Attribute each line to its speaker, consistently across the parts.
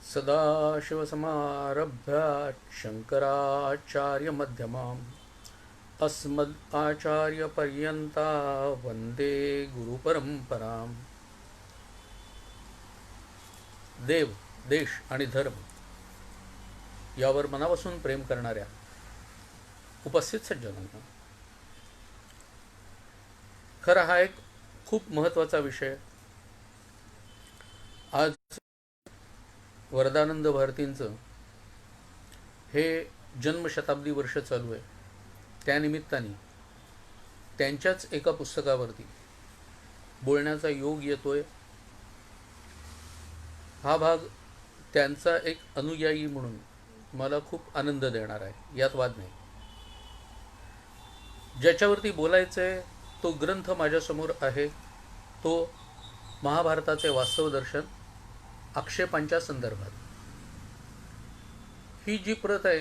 Speaker 1: सदाशिवसमारभ्यात् शङ्कराचार्यमध्यमाम् अस्मदाचार्यपर्यन्ता वन्दे गुरुपरंपराम्. देव, देश आणि धर्म यावर मनापासून प्रेम करणाऱ्या उपस्थित सज्जनांना, खरा हा एक खूप महत्त्वाचा विषय. आज वरदानंद भारतींचं हे जन्मशताब्दी वर्ष चालू आहे. त्यानिमित्ताने त्यांच्याच एका पुस्तकावरती बोलण्याचा योग येतोय. हा भाग त्यांचा एक अनुयायी म्हणून मला खूप आनंद देणार आहे, यात वाद नाही. ज्याच्यावरती बोलायचं आहे तो ग्रंथ माझ्यासमोर आहे. तो महाभारताचे वास्तव दर्शन आक्षेपांच्या संदर्भात. ही जी प्रत आहे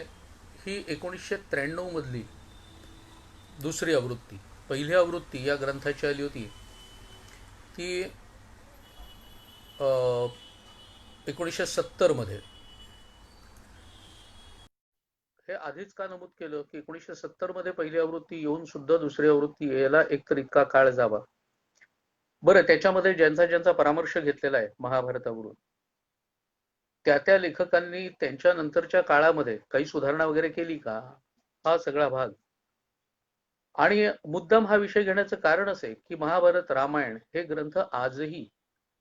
Speaker 1: ही 1993 मधली दुसरी आवृत्ती. पहिली आवृत्ती या ग्रंथाची आली होती ती 1970 मध्ये. हे आधीच का नमूद केलं की 1970 मध्ये पहिली आवृत्ती येऊन सुद्धा दुसरी आवृत्ती यायला एकतर इतका काळ जावा. बरं, त्याच्यामध्ये ज्यांचा ज्यांचा परामर्श घेतलेला आहे महाभारतावरून, त्या लेखकांनी त्यांच्या नंतरच्या काळामध्ये काही सुधारणा वगैरे केली का, हा सगळा भाग. आणि मुद्दाम हा विषय घेण्याचं कारण असे की महाभारत रामायण हे ग्रंथ आजही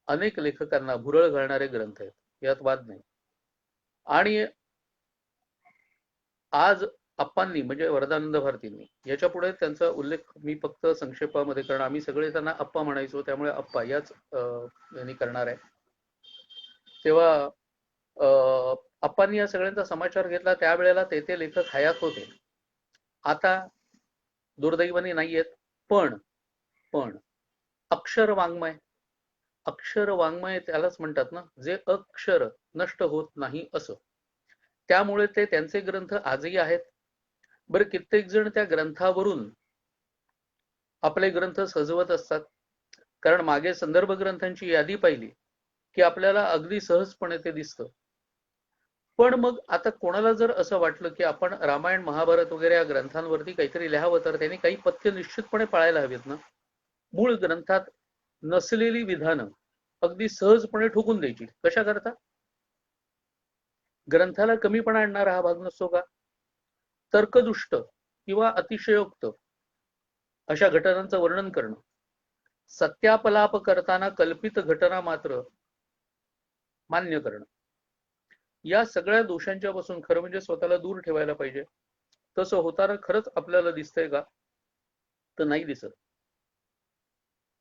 Speaker 1: अनेक लेखकांना भुरळ घालणारे ग्रंथ आहेत, यात वाद नाही. आणि आज अप्पांनी म्हणजे वरदानंद भारतींनी याच्या पुढे त्यांचा उल्लेख मी फक्त संक्षेपामध्ये करणार. आम्ही सगळे त्यांना अप्पा म्हणायचो, त्यामुळे अप्पा याच यांनी करणार आहे. तेव्हा अप्पांनी या सगळ्यांचा समाचार घेतला. त्यावेळेला ते लेखक हयात होते, आता दुर्दैवाने नाहीयेत. पण अक्षर वाङ्मय, अक्षर वाङ्मय त्यालाच म्हणतात ना, जे अक्षर नष्ट होत नाही असं. त्यामुळे ते त्यांचे ग्रंथ आजही आहेत. बरं, कित्येक जण त्या ग्रंथावरून आपले ग्रंथ सजवत असतात. कारण मागे संदर्भ ग्रंथांची यादी पाहिली की आपल्याला अगदी सहजपणे ते दिसतं. पण मग आता कोणाला जर असं वाटलं की आपण रामायण महाभारत वगैरे या ग्रंथांवरती काहीतरी लिहावं, तर त्यांनी काही पथ्य निश्चितपणे पाळायला हवीत ना. मूळ ग्रंथात नसलेली विधानं अगदी सहजपणे ठोकून द्यायची. कशा करता? ग्रंथाला कमीपणा आणणारा हा भाग नसतो का? तर्कदुष्ट किंवा अतिशयोक्त अशा घटनांचं वर्णन करणं, सत्यापलाप करताना कल्पित घटना मात्र मान्य करणं, या सगळ्या दोषांच्या पासून खरं म्हणजे स्वतःला दूर ठेवायला पाहिजे. तसं होताना खरंच आपल्याला दिसतंय का? तर नाही दिसत.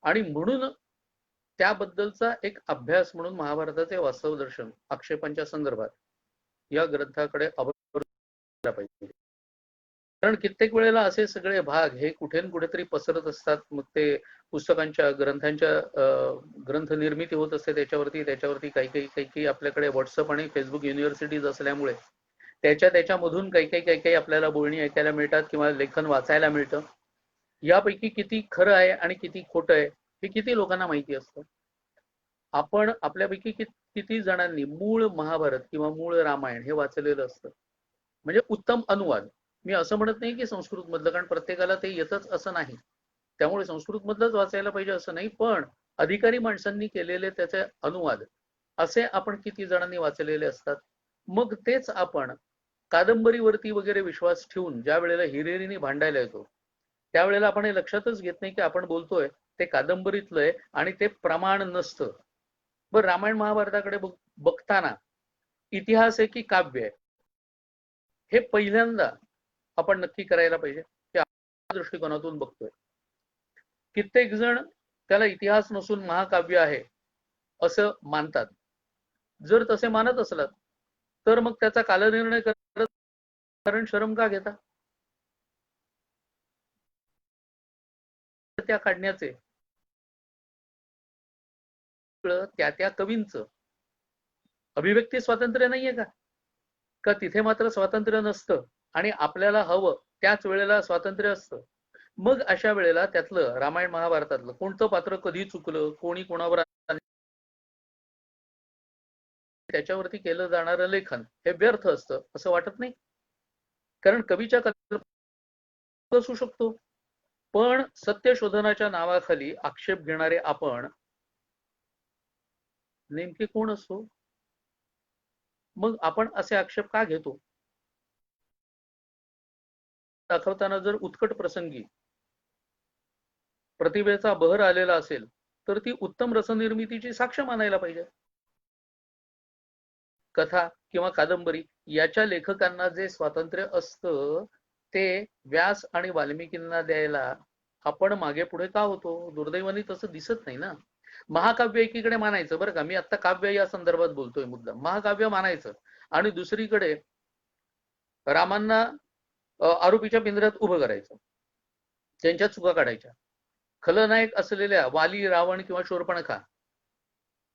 Speaker 1: आणि म्हणून त्याबद्दलचा एक अभ्यास म्हणून महाभारताचे वास्तव दर्शन आक्षेपांच्या संदर्भात या ग्रंथाकडे अभ्यास पाहिजे. कारण कित्येक वेळेला असे सगळे भाग हे कुठे कुठेतरी पसरत असतात. मग ते पुस्तकांच्या ग्रंथांच्या ग्रंथ निर्मिती होत असते त्याच्यावरती काही काही आपल्याकडे व्हॉट्सअप आणि फेसबुक युनिव्हर्सिटीज असल्यामुळे त्याच्यामधून काही आपल्याला बोलणी ऐकायला मिळतात किंवा लेखन वाचायला मिळतं. यापैकी किती खरं आहे आणि किती खोटं आहे हे किती लोकांना माहिती असतं? आपण आपल्यापैकी किती जणांनी मूळ महाभारत किंवा मूळ रामायण हे वाचलेलं असतं? म्हणजे उत्तम अनुवाद. मी असं म्हणत नाही की संस्कृत मधलं, कारण प्रत्येकाला ते येतच असं नाही, त्यामुळे संस्कृत मधलंच वाचायला पाहिजे असं नाही. पण अधिकारी माणसांनी केलेले त्याचे अनुवाद असे आपण किती जणांनी वाचलेले असतात? मग तेच आपण कादंबरीवरती वगैरे विश्वास ठेवून ज्या वेळेला हिरिरीने भांडायला येतो त्यावेळेला आपण हे लक्षातच घेत नाही की आपण बोलतोय ते कादंबरीतलं आहे आणि ते प्रमाण नसतं. बरं, रामायण महाभारताकडे बघताना इतिहास आहे की काव्य आहे हे पहिल्यांदा आपण नक्की करायला पाहिजे की आपण दृष्टिकोनातून बघतोय. कित्येक जण त्याला इतिहास नसून महाकाव्य आहे असं मानतात. जर तसे मानत असलात तर मग त्याचा कालनिर्णय करत कारण शरम का घेता? त्या काढण्याचे त्या कवींचं अभिव्यक्ती स्वातंत्र्य नाहीये का? का तिथे मात्र स्वातंत्र्य नसतं आणि आपल्याला हवं त्याच वेळेला स्वातंत्र्य असतं? मग अशा वेळेला त्यातलं रामायण महाभारतातलं कोणतं पात्र कधी चुकलं, कोणी कोणावर त्याच्यावरती केलं जाणारं लेखन हे व्यर्थ असतं असं वाटत नाही? कारण कवीच्या कल्पना असू शकतो, पण सत्यशोधनाच्या नावाखाली आक्षेप घेणारे आपण नेमके कोण असतो? मग आपण असे आक्षेप का घेतो? दाखवताना जर उत्कट प्रसंगी प्रतिभेचा बहर आलेला असेल तर ती उत्तम रसनिर्मितीची साक्ष मानायला पाहिजे. कथा किंवा कादंबरी याच्या लेखकांना जे स्वातंत्र्य असतं ते व्यास आणि वाल्मिकींना द्यायला आपण मागे पुढे का होतो? दुर्दैवाने तसं दिसत नाही ना. महाकाव्य एकीकडे मानायचं, बरं का, मी आता काव्य या संदर्भात बोलतोय मुद्दा, महाकाव्य मानायचं आणि दुसरीकडे रामांना आरोपीच्या पिंजऱ्यात उभं करायचं, त्यांच्या चुका काढायच्या. खलनायक असलेल्या वाली, रावण किंवा शूर्पणखा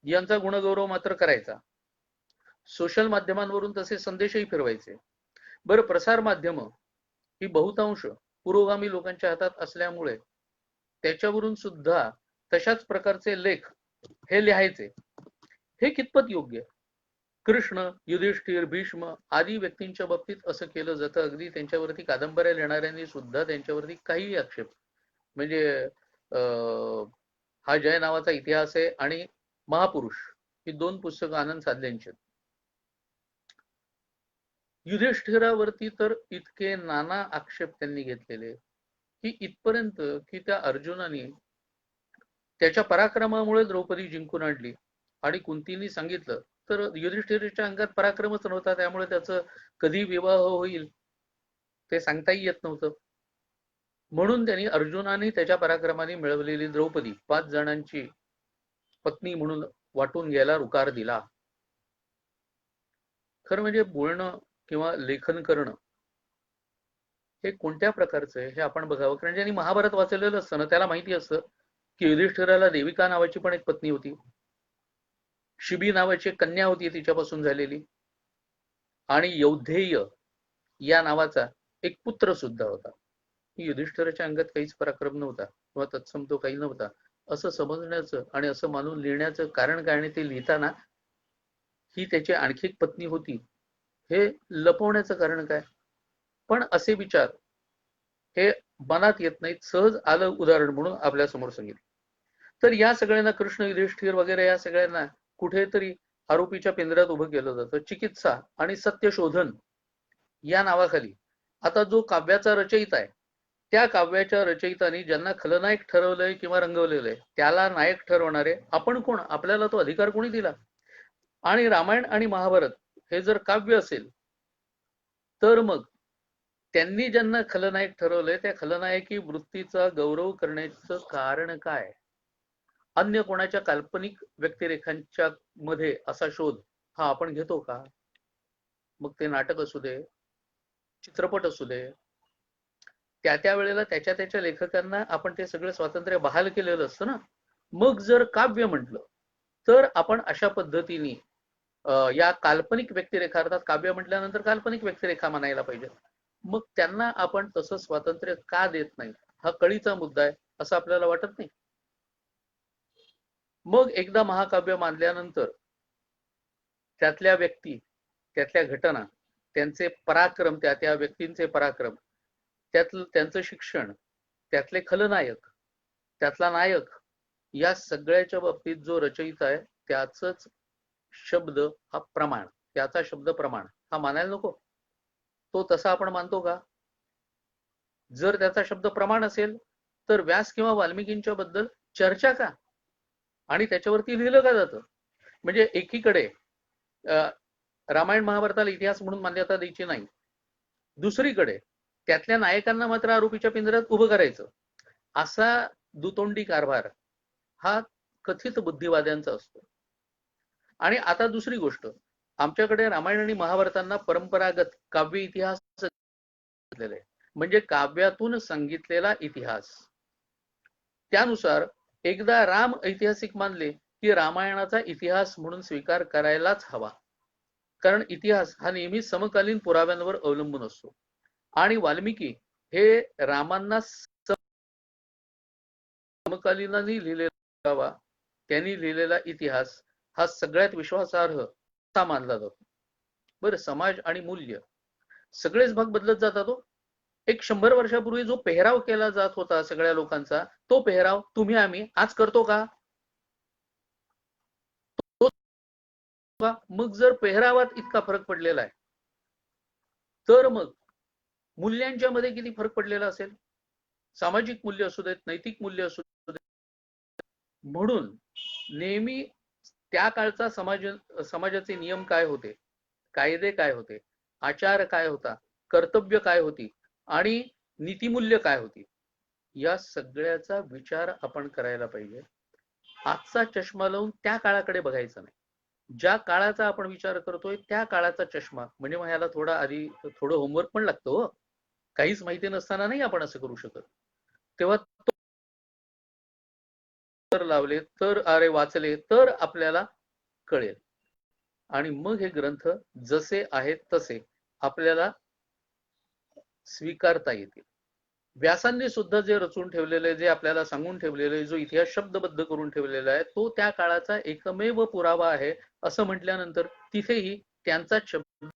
Speaker 1: यांचा गुणगौरव मात्र करायचा. सोशल माध्यमांवरून तसे संदेशही फिरवायचे. बरं, प्रसार माध्यम ही बहुतांश पुरोगामी लोकांच्या हातात असल्यामुळे त्याच्यावरून सुद्धा तशाच प्रकारचे लेख हे लिहायचे. हे कितपत योग्य? कृष्ण, युधिष्ठिर, भीष्म आदी व्यक्तींच्या बाबतीत असं केलं जातं. अगदी त्यांच्यावरती कादंबऱ्या लिहिणाऱ्यांनी सुद्धा त्यांच्यावरती काहीही आक्षेप, म्हणजे हा जय नावाचा इतिहास आहे आणि महापुरुष ही दोन पुस्तकं आनंद साधल्यांची. युधिष्ठिरावरती तर इतके नाना आक्षेप त्यांनी घेतलेले की इथपर्यंत की त्या अर्जुनाने त्याच्या पराक्रमामुळे द्रौपदी जिंकून आणली आणि कुंतीने सांगितलं तर युधिष्ठिराच्या अंगात पराक्रमच नव्हता, त्यामुळे त्याचं कधी विवाह होईल ते सांगताही येत नव्हतं. म्हणून त्यांनी अर्जुनाने त्याच्या पराक्रमाने मिळवलेली द्रौपदी 5 जणांची पत्नी म्हणून वाटून घ्यायला रुकार दिला. खरं म्हणजे बोलणं किंवा लेखन करणं हे कोणत्या प्रकारचं आहे हे आपण बघावं. कारण ज्यांनी महाभारत वाचलेलं असतं ना त्याला माहिती असतं की युधिष्ठिराला देविका नावाची पण एक पत्नी होती, शिबी नावाची कन्या होती तिच्यापासून झालेली, आणि यौधेय या नावाचा एक पुत्र सुद्धा होता. युधिष्ठिराच्या अंगात काहीच पराक्रम नव्हता किंवा तत्सम तो काही नव्हता असं समजण्याचं आणि असं मानून लिहिण्याचं कारण काय, आणि ते लिहिताना ही त्याची आणखी एक पत्नी होती हे लपवण्याचं कारण काय? पण असे विचार हे मनात येत नाहीत, सहज आलं उदाहरण म्हणून आपल्या समोर सांगितलं. तर या सगळ्यांना कृष्ण, युधिष्ठिर वगैरे या सगळ्यांना कुठेतरी आरोपीच्या पिंजऱ्यात उभं केलं जातं. चिकित्सा आणि सत्यशोधन या नावाखाली आता जो काव्याचा रचयिता आहे त्या काव्याच्या रचयितांनी ज्यांना खलनायक ठरवलंय किंवा रंगवलेलं आहे त्याला नायक ठरवणारे आपण कोण? आपल्याला तो अधिकार कोणी दिला? आणि रामायण आणि महाभारत हे जर काव्य असेल तर मग त्यांनी ज्यांना खलनायक ठरवलंय त्या खलनायकी वृत्तीचा गौरव करण्याचं कारण काय? अन्य कोणाच्या काल्पनिक व्यक्तिरेखांच्या मध्ये असा शोध हा आपण घेतो का? मग ते नाटक असू दे, चित्रपट असू दे, त्या वेळेला त्याच्या लेखकांना आपण ते सगळं स्वातंत्र्य बहाल केलेलं असतं ना. मग जर काव्य म्हटलं तर आपण अशा पद्धतीने या काल्पनिक व्यक्तिरेखा, अर्थात काव्य म्हटल्यानंतर काल्पनिक व्यक्तिरेखा म्हणायला पाहिजे. मग त्यांना आपण तसं स्वातंत्र्य का देत नाही हा कळीचा मुद्दा आहे असं आपल्याला वाटत नाही? मग एकदा महाकाव्य मानल्यानंतर त्यातल्या व्यक्ती, त्यातल्या घटना, त्यांचे पराक्रम, त्या व्यक्तींचे पराक्रम, त्यातलं त्यांचं शिक्षण, त्यातले खलनायक, त्यातला नायक, या सगळ्याच्या बाबतीत जो रचयिता आहे त्याचंच शब्द हा प्रमाण, त्याचा शब्द प्रमाण हा मानायला नको? तो तसा आपण मानतो का? जर त्याचा शब्द प्रमाण असेल तर व्यास किंवा वाल्मिकींच्या बद्दल चर्चा का आणि त्याच्यावरती लिहिलं का जातं? म्हणजे एकीकडे रामायण महाभारताला इतिहास म्हणून मान्यता द्यायची नाही, दुसरीकडे त्यातल्या नायकांना मात्र आरोपीच्या पिंजऱ्यात उभं करायचं, असा दुतोंडी कारभार हा कथित बुद्धिवाद्यांचा असतो. आणि आता दुसरी गोष्ट, आमच्याकडे रामायण आणि महाभारतांना परंपरागत काव्य इतिहास म्हणजे काव्यातून सांगितलेला इतिहास. त्यानुसार एकदा राम ऐतिहासिक मानले की रामायणाचा इतिहास म्हणून स्वीकार करायलाच हवा, कारण इतिहास हा नेहमी समकालीन पुराव्यांवर अवलंबून असतो आणि वाल्मिकी हे रामांना समकालीनांनी लिहिलेला, त्यांनी लिहिलेला इतिहास हा सगळ्यात विश्वासार्ह असा मानला जातो. बरं, समाज आणि मूल्य सगळेच भाग बदलत जातात. तो एक 100 वर्षापूर्वी जो पेहराव केला जात होता सगळ्या लोकांचा, तो पेहराव तुम्ही आम्ही आज करतो का? मग जर पेहरावात इतका फरक पडलेला आहे, तर मग मूल्यांच्या मध्ये किती फरक पडलेला असेल? सामाजिक मूल्य असू देत, नैतिक मूल्य असू देत. म्हणून नेहमी त्या काळचा समाजाचे नियम काय होते, कायदे काय होते, आचार काय होता, कर्तव्य काय होती आणि नीतिमूल्य काय होती, या सगळ्याचा विचार आपण करायला पाहिजे. आजचा चष्मा लावून त्या काळाकडे बघायचं नाही. ज्या काळाचा आपण विचार करतोय त्या काळाचा चष्मा, म्हणजे मग ह्याला थोडं होमवर्क पण लागतं हो. काहीच माहिती नसताना नाही आपण असं करू शकत. तेव्हा तर लावले तर, अरे वाचले तर आपल्याला कळेल. आणि मग हे ग्रंथ जसे आहेत तसे आपल्याला स्वीकारता येतील. व्यासांनी सुद्धा जे रचून ठेवलेले, जे आपल्याला सांगून ठेवलेले, जो इतिहास शब्दबद्ध करून ठेवलेला आहे, तो त्या काळाचा एकमेव पुरावा आहे असं म्हटल्यानंतर तिथेही त्यांचा शब्द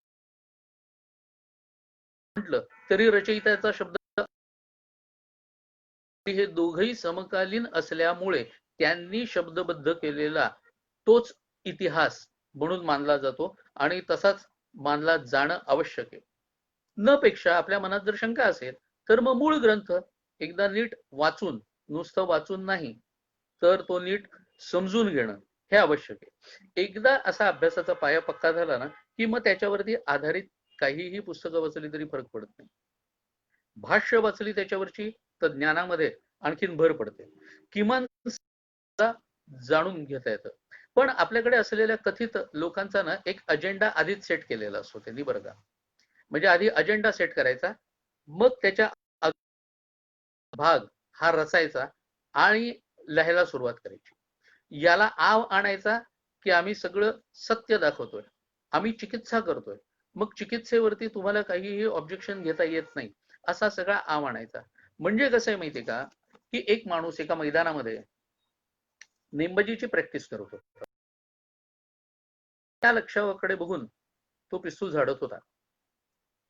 Speaker 1: म्हटलं तरी रचयित्याचा शब्द, हे दोघही समकालीन असल्यामुळे त्यांनी शब्दबद्ध केलेला तोच इतिहास म्हणून मानला जातो आणि तसाच मानला जाणं आवश्यक आहे. न पेक्षा आपल्या मनात जर शंका असेल तर मग मूळ ग्रंथ एकदा नीट वाचून, नुसतं वाचून नाही तर तो नीट समजून घेणं हे आवश्यक आहे. एकदा असा अभ्यासाचा पाया पक्का झाला ना की मग त्याच्यावरती आधारित काहीही पुस्तकं वाचली तरी फरक पडत नाही. भाष्य वाचली त्याच्यावरची तर ज्ञानामध्ये आणखीन भर पडते, किमान जाणून घेता येतं. पण आपल्याकडे असलेल्या कथित लोकांचा ना एक अजेंडा आधीच सेट केलेला असतो त्यांनी, बरं का. म्हणजे आधी अजेंडा सेट करायचा, मग त्याच्या भाग हा रचायचा आणि लिहायला सुरुवात करायची. याला आव आणायचा की आम्ही सगळं सत्य दाखवतोय, आम्ही चिकित्सा करतोय, मग चिकित्सेवरती तुम्हाला काहीही ऑब्जेक्शन घेता येत नाही, असा सगळा आव आणायचा. म्हणजे कसं आहे माहितीये का, की एक माणूस एका मैदानामध्ये नेमबाजीची प्रॅक्टिस करत होता. त्या लक्ष्याकडे बघून तो पिस्तूल झाडत होता.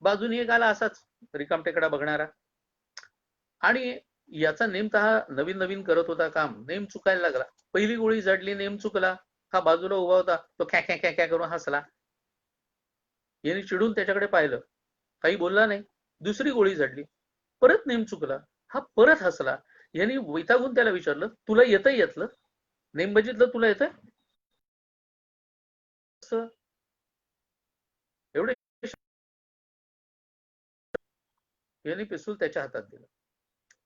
Speaker 1: बाजूने एक आला असाच रिकामटेकडा बघणारा, आणि याचा नेम हा नवीन नवीन करत होता काम, नेम चुकायला लागला. पहिली गोळी झाडली, नेम चुकला. हा बाजूला उभा होता, तो ख्या ख्या ख्या करून हसला. याने चिडून त्याच्याकडे पाहिलं, काही बोलला नाही. दुसरी गोळी झाडली, परत नेम चुकला, हा परत हसला. यांनी वैतागून त्याला विचारलं, तुला येतंय यातलं, नेमबाजीतलं तुला येतंय? एवढे यांनी पिस्तूल त्याच्या हातात दिलं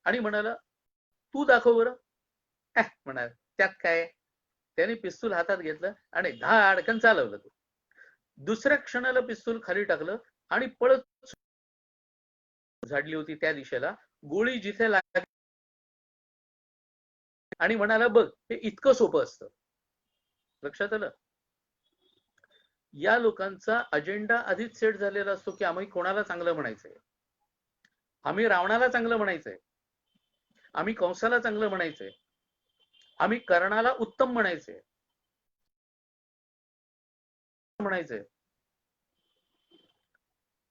Speaker 1: आणि म्हणाला, तू दाखव बरं. म्हणाल त्यात काय. त्याने पिस्तूल हातात घेतलं आणि धाडकन चालवलं. तो दुसऱ्या क्षणाला पिस्तूल खाली टाकलं आणि पळत झाडली होती त्या दिशेला. गोळी जिथे लागली आणि म्हणाला, बघ हे इतकं सोपं असतं. लक्षात आलं? या लोकांचा अजेंडा आधीच सेट झालेला असतो की आम्ही कोणाला चांगलं म्हणायचंय. आम्ही रावणाला चांगलं म्हणायचंय, आम्ही कंसाला चांगलं म्हणायचंय, आम्ही कर्णाला उत्तम म्हणायचंय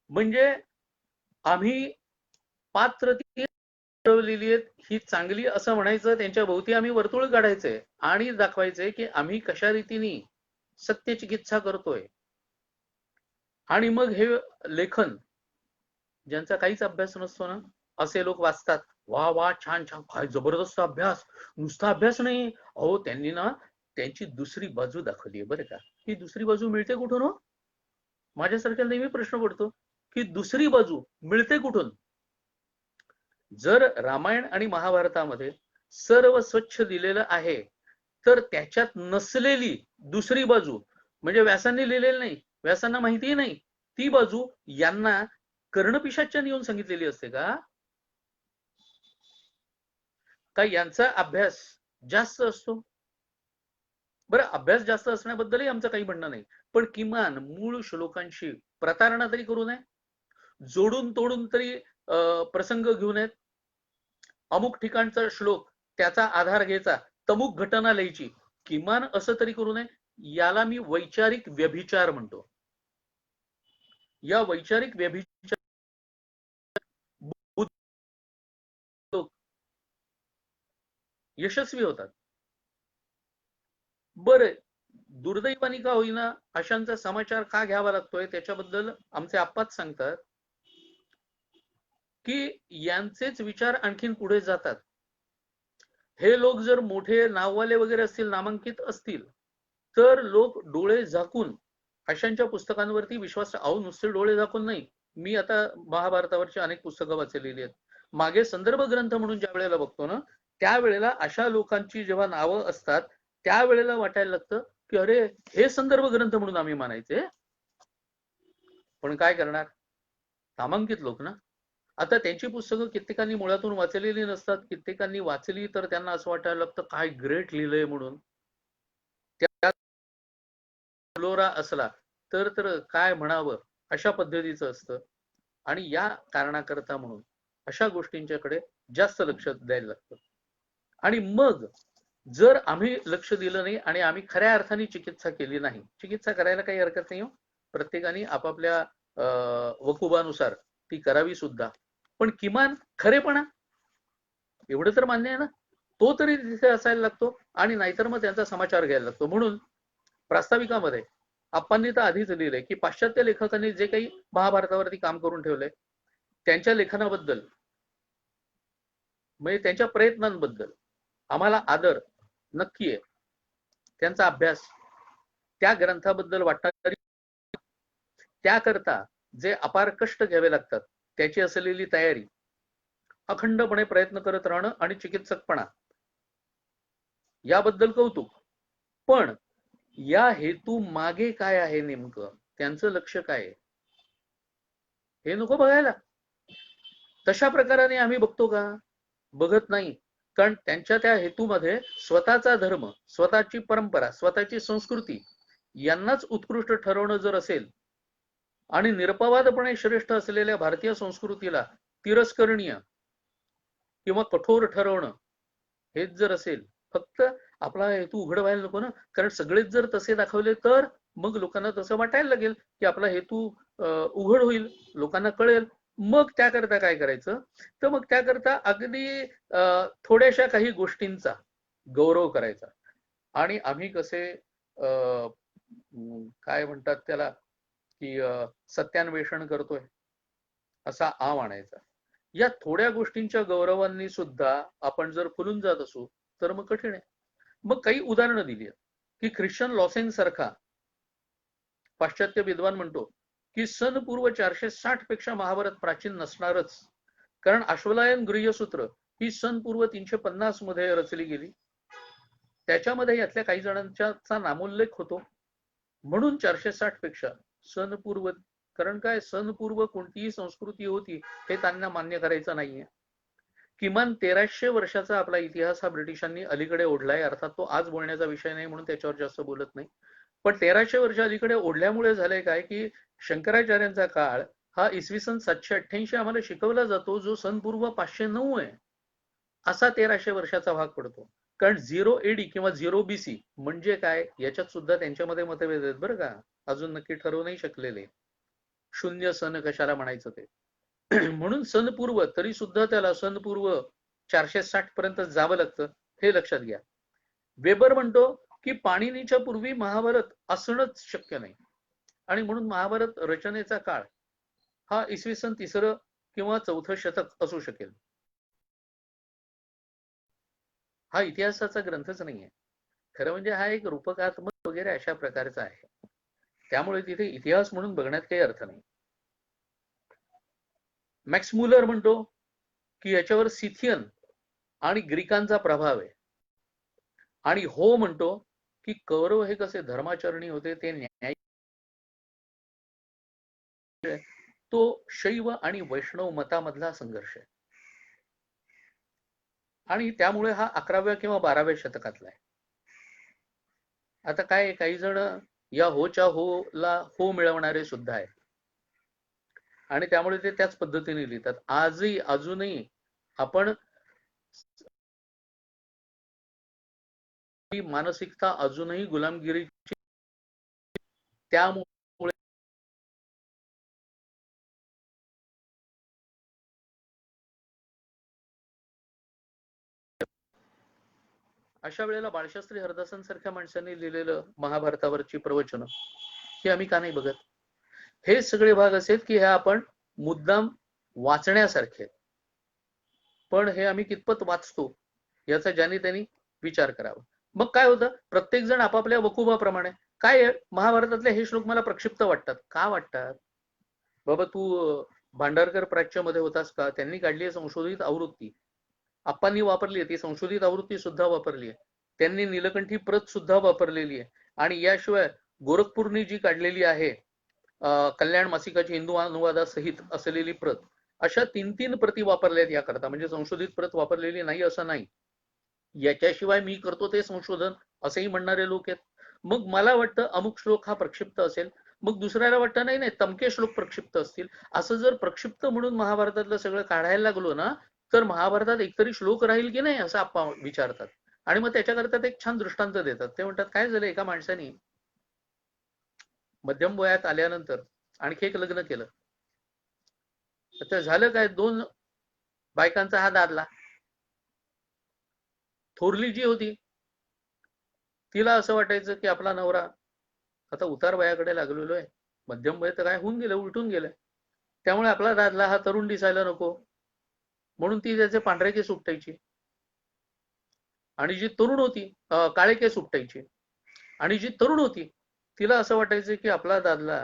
Speaker 1: म्हणजे आम्ही पात्र ठरवलेली आहेत ही चांगली असं म्हणायचं. त्यांच्या भोवती आम्ही वर्तुळ काढायचंय आणि दाखवायचंय की आम्ही कशा रीतीने सत्य चिकित्सा करतोय. आणि मग हे लेखन ज्यांचा काहीच अभ्यास नसतो ना, असे लोक वाचतात, वा वा छान छान, काय जबरदस्त अभ्यास. नुसता अभ्यास नाही, अहो त्यांनी ना त्यांची दुसरी बाजू दाखवली आहे बरं का. ही दुसरी बाजू मिळते कुठून हो? माझ्यासारख्या नेहमी प्रश्न पडतो की दुसरी बाजू मिळते कुठून. जर रामायण आणि महाभारतामध्ये सर्व स्वच्छ दिलेलं आहे तर त्याच्यात नसलेली दुसरी बाजू म्हणजे व्यासांनी लिहिलेली नाही, व्यासांना माहितीही नाही, ती बाजू यांना कर्णपिशाच्याने येऊन सांगितलेली असते का? यांचा अभ्यास जास्त असतो. बरं, अभ्यास जास्त असण्याबद्दलही आमचं काही म्हणणं नाही, पण किमान मूळ श्लोकांशी प्रतारणा तरी करू नये, जोडून तोडून तरी प्रसंग घेऊ नयेत. अमुक ठिकाणचा श्लोक त्याचा आधार घ्यायचा, तमुक घटना लिहायची, किमान असं तरी करू नये. याला मी वैचारिक व्यभिचार म्हणतो. या वैचारिक व्यभिचार यशस्वी होतात. बरं, दुर्दैवाने का होईना अशांचा समाचार का घ्यावा लागतोय त्याच्याबद्दल आमचे आप्पाच सांगतात की यांचेच विचार आणखीन पुढे जातात. हे लोक जर मोठे नाववाले वगैरे असतील, नामांकित असतील, तर लोक डोळे झाकून अशांच्या पुस्तकांवरती विश्वास, अहो नुसते डोळे झाकून नाही, मी आता महाभारतावरची अनेक पुस्तकं वाचलेली आहेत. मागे संदर्भ ग्रंथ म्हणून ज्या वेळेला बघतो ना, त्यावेळेला अशा लोकांची जेव्हा नावं असतात त्यावेळेला वाटायला लागतं की अरे हे संदर्भ ग्रंथ म्हणून आम्ही मानायचे. पण काय करणार, नामांकित लोक ना. आता त्यांची पुस्तकं कित्येकांनी मुळातून वाचलेली नसतात, कित्येकांनी वाचली तर त्यांना असं वाटायला लागतं काय ग्रेट लिहिलंय म्हणून. त्या फ्लोरा असला तर काय म्हणावं अशा पद्धतीचं असतं. आणि या कारणाकरता म्हणून अशा गोष्टींच्याकडे जास्त लक्ष द्यायला लागतं. आणि मग जर आम्ही लक्ष दिलं नाही आणि आम्ही खऱ्या अर्थाने चिकित्सा केली नाही, चिकित्सा करायला काही हरकत नाही हो, प्रत्येकाने आपापल्या वकुबानुसार ती करावी सुद्धा, पण किमान खरेपणा एवढं तर मान्य आहे ना, तो तरी तिथे असायला लागतो. आणि नाहीतर मग त्यांचा समाचार घ्यायला लागतो. म्हणून प्रास्ताविकामध्ये आप्पांनी तर आधीच लिहिलंय की पाश्चात्य लेखकांनी जे काही महाभारतावरती काम करून ठेवलंय त्यांच्या लेखनाबद्दल, म्हणजे त्यांच्या प्रयत्नांबद्दल आम्हाला आदर नक्की आहे. त्यांचा अभ्यास, त्या ग्रंथाबद्दल वाटणारी, त्याकरता जे अपार कष्ट घ्यावे लागतात त्याची असलेली तयारी, अखंडपणे प्रयत्न करत राहणं आणि चिकित्सकपणा, याबद्दल कौतुक. पण या हेतू मागे काय आहे नेमकं, त्यांचं लक्ष काय आहे हे नको बघायला. तशा प्रकाराने आम्ही बघतो का? बघत नाही. कारण त्यांच्या त्या हेतूमध्ये स्वतःचा धर्म, स्वतःची परंपरा, स्वतःची संस्कृती यांनाच उत्कृष्ट ठरवणं जर असेल आणि निरपवादपणे श्रेष्ठ असलेल्या भारतीय संस्कृतीला तिरस्करणीय किंवा कठोर ठरवणं हेच जर असेल, फक्त आपला हेतू उघड व्हायला नको ना. कारण सगळेच जर तसे दाखवले तर मग लोकांना तसं वाटायला लागेल की आपला हेतू उघड होईल, लोकांना कळेल. मग त्याकरता काय करायचं, तर मग त्याकरता अगदी थोड्याशा काही गोष्टींचा गौरव करायचा. आणि आम्ही कसे काय म्हणतात त्याला की सत्यान्वेषण करतोय असा आव आणायचा. या थोड्या गोष्टींच्या गौरवांनी सुद्धा आपण जर फुलून जात असू तर मग कठीण आहे. मग काही उदाहरणं दिली की ख्रिश्चन लॉसेन सारखा पाश्चात्य विद्वान म्हणतो की सन पूर्व 460 पेक्षा महाभारत प्राचीन नसणारच, कारण अश्वलायन गृह्यसूत्र ही सन पूर्व 350 मध्ये रचली गेली. त्याच्यामध्ये यातल्या काही जणांचा नामोल्लेख होतो, म्हणून 460 पेक्षा सन पूर्व. कारण काय, सन पूर्व कोणतीही संस्कृती होती हे त्यांना मान्य करायचं नाहीये. किमान 1300 वर्षाचा आपला इतिहास हा ब्रिटिशांनी अलीकडे ओढलाय. अर्थात तो आज बोलण्याचा विषय नाही म्हणून त्याच्यावर जास्त बोलत नाही. पण 1300 वर्ष अलीकडे ओढल्यामुळे झालंय काय की शंकराचार्यांचा काळ हा इसवी सन 788 आम्हाला शिकवला जातो, जो सन पूर्व 509 आहे, असा 1300 वर्षाचा भाग पडतो. कारण 0 एडी किंवा 0 बीसी म्हणजे काय याच्यात सुद्धा त्यांच्यामध्ये मतभेद आहेत बरं का, अजून नक्की ठरवू नाही शकलेले. शून्य सन कशाला म्हणायचं ते. म्हणून सनपूर्व तरी सुद्धा त्याला सनपूर्व 460 पर्यंत जावं लागतं, हे लक्षात घ्या. वेबर म्हणतो की पाणिनीच्या पूर्वी महाभारत असणंच शक्य नाही, आणि म्हणून महाभारत रचनेचा काळ हा इसवी सन 3रं किंवा 4थं शतक असू शकेल. हा इतिहासाचा ग्रंथच नाहीये. खरं म्हणजे हा एक रूपकात्मक वगैरे अशा प्रकारचा आहे. त्यामुळे तिथे इतिहास म्हणून बघण्यात काही अर्थ नाही. मॅक्स मुलर म्हणतो की याच्यावर सिथियन आणि ग्रीकांचा प्रभाव आहे. आणि हो म्हणतो की कौरव हे कसे धर्माचरणी होते, ते न्याय, तो शैव आणि वैष्णव मतामधला संघर्ष आहे. आणि त्यामुळे हा 11व्या किंवा 12व्या शतकातला आहे. आता काय, काही जण या होच्या हो ला हो मिळवणारे सुद्धा आहेत आणि त्यामुळे ते त्याच पद्धतीने लिहितात. आजही अजूनही आपण मानसिकता अजूनही गुलामगिरीची त्यामुळे अशा वेळेला बाळशास्त्री हरदासांसारख्या माणसांनी लिहिलेलं महाभारतावरची प्रवचनं ही आम्ही का नाही बघत? हे सगळे भाग असेल की हे आपण मुद्दाम वाचण्यासारखे, पण हे आम्ही कितपत वाचतो याचा ज्याने त्यांनी विचार करावा. मग काय होतं, प्रत्येक जण आपापल्या वकुबाप्रमाणे काय महाभारतातले हे श्लोक मला प्रक्षिप्त वाटतात. का वाटतात बाबा? तू भांडारकर प्राच्यमध्ये होतास का? त्यांनी काढली आहे संशोधित आवृत्ती, आप्पांनी वापरली आहे ती संशोधित आवृत्ती सुद्धा वापरली आहे, त्यांनी नीलकंठी प्रत सुद्धा वापरलेली आहे, आणि याशिवाय गोरखपूरनी जी काढलेली आहे कल्याण मासिकाची हिंदू अनुवादासहित असलेली प्रत, अशा 3 प्रती वापरल्यात याकरता. म्हणजे संशोधित प्रत वापरलेली नाही असं नाही. याच्याशिवाय मी करतो ते संशोधन असंही म्हणणारे लोक आहेत. मग मला वाटतं अमुक श्लोक हा प्रक्षिप्त असेल, मग दुसऱ्याला वाटतं नाही नाही तमके श्लोक प्रक्षिप्त असतील. असं जर प्रक्षिप्त म्हणून महाभारतातलं सगळं काढायला लागलो ना, तर महाभारतात एकतरी श्लोक राहील की नाही असं आपण विचारतात. आणि मग त्याच्याकरता ते एक छान दृष्टांत देतात. ते म्हणतात काय झालं, एका माणसाने मध्यम वयात आल्यानंतर आणखी एक लग्न केलं. तर झालं काय, 2 बायकांचा हा दादला. थोरली जी होती तिला असं वाटायचं की आपला नवरा आता उतार वयाकडे लागलेलो आहे, मध्यम वय तर काय होऊन गेलं, उलटून गेलंय, त्यामुळे आपला दादला हा तरुण दिसायला नको, म्हणून ती त्याचे पांढरे केस उपटायची. आणि जी तरुण होती काळे केस उपटायची. आणि जी तरुण होती तिला असं वाटायचं की आपला दादला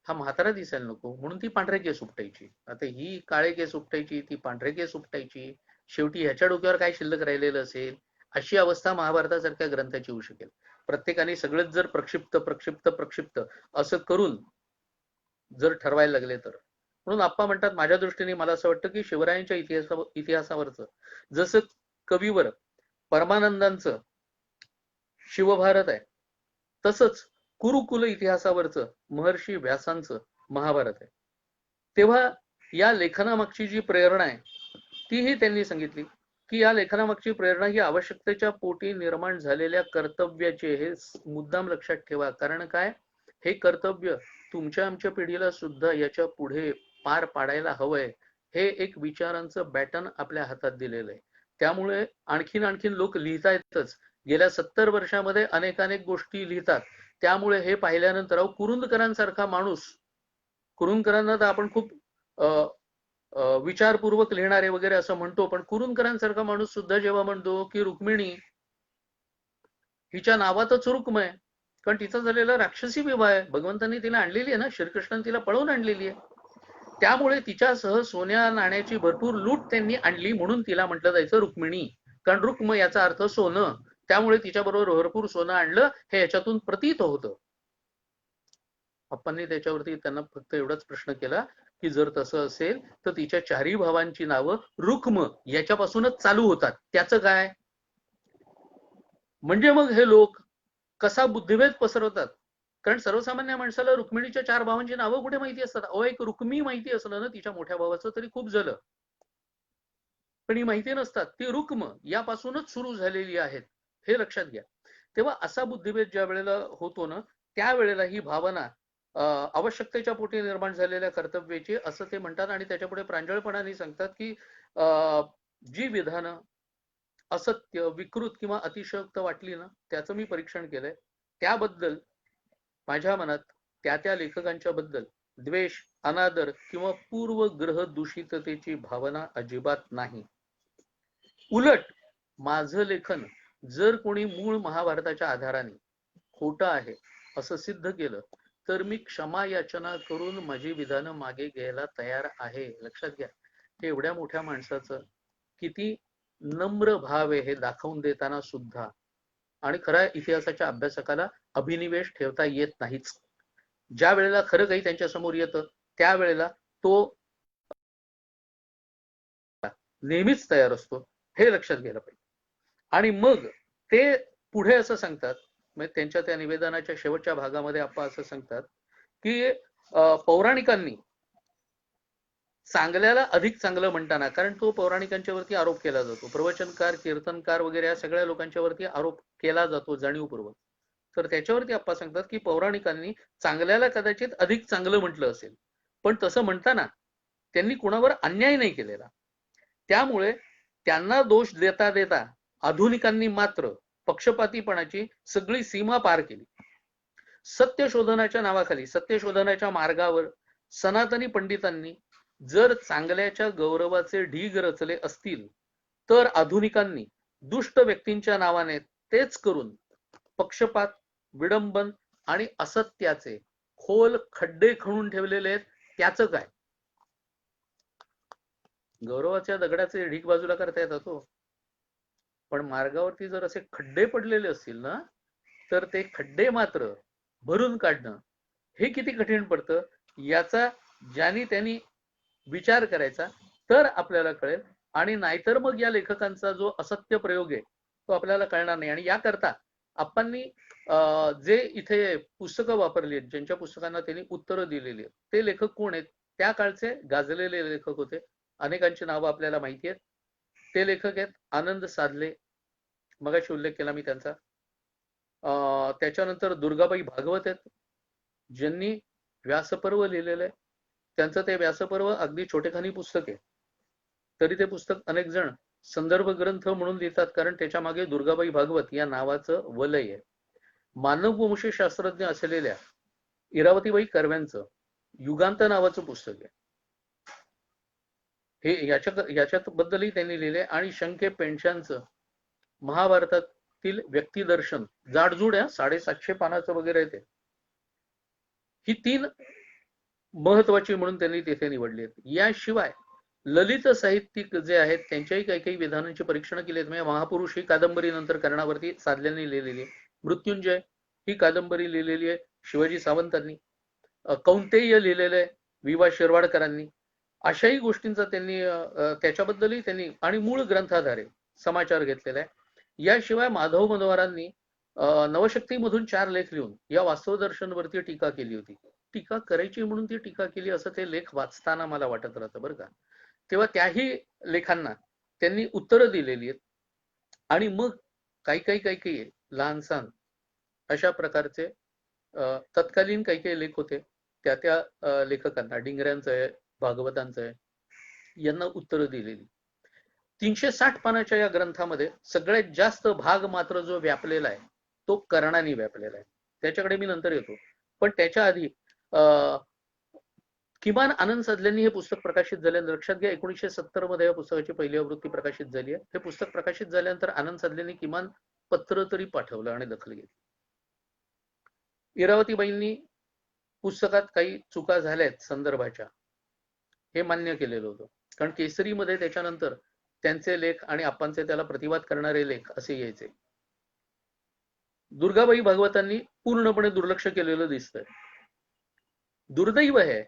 Speaker 1: हा म्हातारा दिसायला नको, म्हणून ती पांढरे केस उपटायची. आता ही काळे केस उपटायची, ती पांढरे केस उपटायची, शेवटी ह्याच्या डोक्यावर काय शिल्लक राहिलेलं असेल? अशी अवस्था महाभारतासारख्या ग्रंथाची होऊ शकेल. प्रत्येकाने सगळेच जर प्रक्षिप्त प्रक्षिप्त प्रक्षिप्त असं करून जर ठरवायला लागले तर. म्हणून आप्पा म्हणतात, माझ्या दृष्टीने मला असं वाटतं की शिवरायांच्या इतिहासावरचं जसं कवीवर परमानंदांचं शिवभारत आहे, तसंच कुरुकुल इतिहासावरचं महर्षी व्यासांचं महाभारत आहे. तेव्हा या लेखनामागची जी प्रेरणा आहे तीही त्यांनी सांगितली की या लेखनामागची प्रेरणा ही आवश्यकतेच्या पोटी निर्माण झालेल्या कर्तव्याचे, हे मुद्दाम लक्षात ठेवा. कारण काय, हे कर्तव्य तुमच्या आमच्या पिढीला सुद्धा याच्या पुढे पार पाडायला हवंय. हे एक विचारांचं बॅटन आपल्या हातात दिलेलं आहे. त्यामुळे आणखीन लोक लिहितायतच. गेल्या 70 वर्षामध्ये अनेक गोष्टी लिहितात. त्यामुळे हे पाहिल्यानंतर कुरुंदकरांसारखा माणूस, कुरुंदकरांना तर आपण खूप विचारपूर्वक लिहिणारे वगैरे असं म्हणतो, पण कुरुंदकरांसारखा माणूस सुद्धा जेव्हा म्हणतो की रुक्मिणी हिच्या नावातच रुक्म आहे, कारण तिचा झालेला राक्षसी विवाह आहे, भगवंतांनी तिला आणलेली आहे ना, श्रीकृष्णाने तिला पळवून आणलेली आहे, त्यामुळे तिच्यासह सोन्या नाण्याची भरपूर लूट त्यांनी आणली, म्हणून तिला म्हटलं जायचं रुक्मिणी. कारण रुक्म याचा अर्थ सोनं, त्यामुळे तिच्याबरोबर भरपूर सोनं आणलं, हे याच्यातून प्रतीत होतं. अप्पांनी त्याच्यावरती त्यांना फक्त एवढाच प्रश्न केला की जर तसं असेल तर तिच्या 4ही भावांची नावं रुक्म याच्यापासूनच चालू होतात, त्याचं काय? म्हणजे मग हे लोक कसा बुद्धिभेद पसरवतात. कारण सर्वसामान्य माणसाला रुक्मिणीच्या 4 भावांची नावं कुठे माहिती असतात? एक रुक्मी माहिती असलं ना तिच्या मोठ्या भावाचं तरी खूप झालं, पण ही माहिती नसतात. ती रुक्म यापासूनच सुरू झालेली आहेत, हे लक्षात घ्या. तेव्हा असा बुद्धिभेद ज्या वेळेला होतो ना, त्यावेळेला ही भावना आवश्यकतेच्या पोटी निर्माण झालेल्या कर्तव्याची असं ते म्हणतात. आणि त्याच्यापुढे प्रांजळपणाने सांगतात की जी विधानं असत्य, विकृत किंवा अतिशयोक्त वाटली ना, त्याचं मी परीक्षण केलंय. त्याबद्दल माझ्या मनात त्या लेखकांच्या बद्दल द्वेष, अनादर किंवा पूर्वग्रह दूषिततेची भावना अजिबात नाही. उलट माझं लेखन जर कोणी मूळ महाभारताच्या आधाराने खोटं आहे असं सिद्ध केलं तर मी क्षमा याचना करून माझी विधानं मागे घ्यायला तयार आहे. लक्षात घ्या, हे एवढ्या मोठ्या माणसाचं किती नम्र भाव आहे हे दाखवून देताना सुद्धा. आणि खऱ्या इतिहासाच्या अभ्यासकाला अभिनिवेश ठेवता येत नाहीच. ज्या वेळेला खरं काही त्यांच्या समोर येतं त्यावेळेला तो नेहमीच तयार असतो, हे लक्षात घ्यायला पाहिजे. आणि मग ते पुढे असं सांगतात, म्हणजे त्यांच्या त्या निवेदनाच्या शेवटच्या भागामध्ये आपण असं सांगतात की पौराणिकांनी चांगल्याला अधिक चांगलं म्हणताना, कारण तो पौराणिकांच्या वरती आरोप केला जातो, प्रवचनकार, कीर्तनकार वगैरे या सगळ्या लोकांच्या वरती आरोप केला जातो जाणीवपूर्वक. तर त्याच्यावरती आप्पा सांगतात की पौराणिकांनी चांगल्याला कदाचित अधिक चांगलं म्हटलं असेल, पण तसं म्हणताना त्यांनी कुणावर अन्याय नाही केलेला. त्यामुळे त्यांना दोष देता देता आधुनिकांनी मात्र पक्षपातीपणाची सगळी सीमा पार केली. सत्य शोधनाच्या नावाखाली, सत्य शोधनाच्या मार्गावर सनातनी पंडितांनी जर चांगल्याच्या गौरवाचे ढीग रचले असतील, तर आधुनिकांनी दुष्ट व्यक्तींच्या नावाने तेच करून पक्षपात, विडंबन आणि असत्याचे खोल खड्डे खणून ठेवलेले आहेत. त्याचं काय? गौरवाच्या दगडाचे ढीग बाजूला करता येतात हो, पण मार्गावरती जर असे खड्डे पडलेले असतील ना, तर ते खड्डे मात्र भरून काढणं हे किती कठीण पडतं याचा ज्यांनी त्यांनी विचार करायचा, तर आपल्याला कळेल. आणि नाहीतर मग या लेखकांचा जो असत्य प्रयोग आहे तो आपल्याला कळणार नाही. आणि याकरता आपणनी जे इथे पुस्तकं वापरली आहेत, ज्यांच्या पुस्तकांना त्यांनी उत्तरं दिलेली आहेत, ते लेखक कोण आहेत? त्या काळचे गाजलेले लेखक होते. अनेकांची नावं आपल्याला माहिती आहेत. ते लेखक आहेत आनंद साधले, मगाशी उल्लेख केला मी त्यांचा. त्याच्यानंतर दुर्गाबाई भागवत आहेत, ज्यांनी व्यासपर्व लिहिलेलं आहे. त्यांचं ते व्यासपर्व अगदी छोटेखानी पुस्तक आहे, तरी ते पुस्तक अनेक जण संदर्भ ग्रंथ म्हणून लिहितात, कारण त्याच्या मागे दुर्गाबाई भागवत या नावाचं वलय आहे. मानववंशी शास्त्रज्ञ असलेल्या इरावतीबाई कर्व्यांचं युगांत नावाचं पुस्तक आहे, हे याच्यात बद्दलही त्यांनी लिहिले. आणि शंके पेंडशांचं महाभारतातील व्यक्तिदर्शन जाडजूड आहे, 750 पानाचं वगैरे ते. ही 3 महत्वाची म्हणून त्यांनी तिथे निवडली आहेत. याशिवाय ललित साहित्यिक जे आहेत त्यांच्याही काही काही विधानांची परीक्षणं केली आहेत. म्हणजे महापुरुष ही कादंबरी नंतर कर्णावरती साधल्याने लिहिलेली आहे. मृत्युंजय ही कादंबरी लिहिलेली आहे शिवाजी सावंतांनी. कौंतेय लिहिलेलं आहे विवा शिरवाडकरांनी. अशाही गोष्टींचा त्यांनी त्याच्याबद्दलही त्यांनी आणि मूळ ग्रंथाधारे समाचार घेतलेला आहे. याशिवाय माधव मनोहरांनी नवशक्तीमधून 4 लेख लिहून या वास्तवदर्शनवरती टीका केली होती. टीका करायची म्हणून ती टीका केली असं ते लेख वाचताना मला वाटत राहतं बरं का. तेव्हा त्याही लेखांना त्यांनी उत्तरं दिलेली आहेत. आणि मग काही लहानसहान अशा प्रकारचे तत्कालीन काही लेख होते, त्या लेखकांना, डिंगऱ्यांचं आहे, भागवतांचं आहे, यांना उत्तरं दिलेली. 360 पानाच्या या ग्रंथामध्ये सगळ्यात जास्त भाग मात्र जो व्यापलेला आहे तो कर्णाने व्यापलेला आहे. त्याच्याकडे मी नंतर येतो. पण त्याच्या आधी किमान आनंद साधलेंनी हे पुस्तक प्रकाशित झाल्यानंतर, लक्षात घ्या 1970 मध्ये या पुस्तकाची पहिली आवृत्ती प्रकाशित झाली आहे. हे पुस्तक प्रकाशित झाल्यानंतर आनंद साधलेंनी किमान पत्र तरी पाठवलं आणि दखल घेतली. इरावतीबाईंनी पुस्तकात काही चुका झाल्यात संदर्भाच्या, हे मान्य केलेलं होतं, कारण केसरीमध्ये त्याच्यानंतर त्यांचे लेख आणि आप्पांचे त्याला प्रतिवाद करणारे लेख असे यायचे. दुर्गाबाई भागवतांनी पूर्णपणे दुर्लक्ष केलेलं दिसतंय. दुर्दैव आहे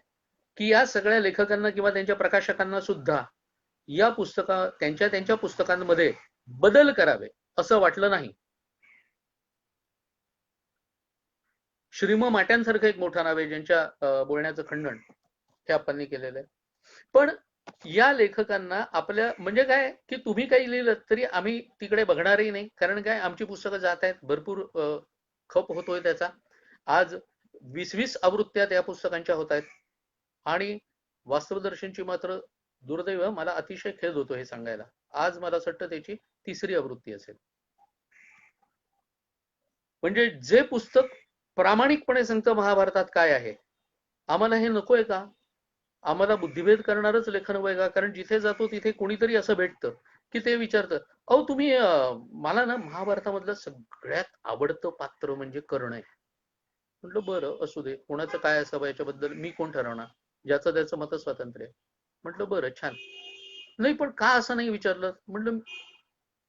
Speaker 1: की या सगळ्या लेखकांना किंवा त्यांच्या प्रकाशकांना सुद्धा या त्यांच्या पुस्तकांमध्ये बदल करावे असं वाटलं नाही. श्रीम माट्यांसारखं एक मोठं नाव आहे ज्यांच्या बोलण्याचं खंडन हे आपण केलेलं आहे. पण या लेखकांना आपल्या म्हणजे काय की तुम्ही काही लिहिलं तरी आम्ही तिकडे बघणारही नाही, कारण काय आमची पुस्तकं जात आहेत, भरपूर खप होतोय त्याचा. आज 20-20 आवृत्त्या त्या पुस्तकांच्या होत आहेत. आणि वास्तवदर्शनची मात्र दुर्दैव, मला अतिशय खेद होतो हे सांगायला, आज मला असं वाटतं त्याची 3री आवृत्ती असेल. म्हणजे जे पुस्तक प्रामाणिकपणे सांगतं महाभारतात काय आहे, आम्हाला हे नकोय का? आम्हाला बुद्धिभेद करणारच लेखन हवंय का? कारण जिथे जातो तिथे कोणीतरी असं भेटतं की ते विचारतं, अहो तुम्ही मला ना महाभारतामधलं सगळ्यात आवडतं पात्र म्हणजे कर्ण आहे. म्हटलं बरं असू दे, कोणाचं काय असावं याच्याबद्दल मी कोण ठरवणार, ज्याचं त्याचं मत स्वातंत्र्य. म्हटलं बरं छान, नाही पण का असं नाही विचारलं? म्हटलं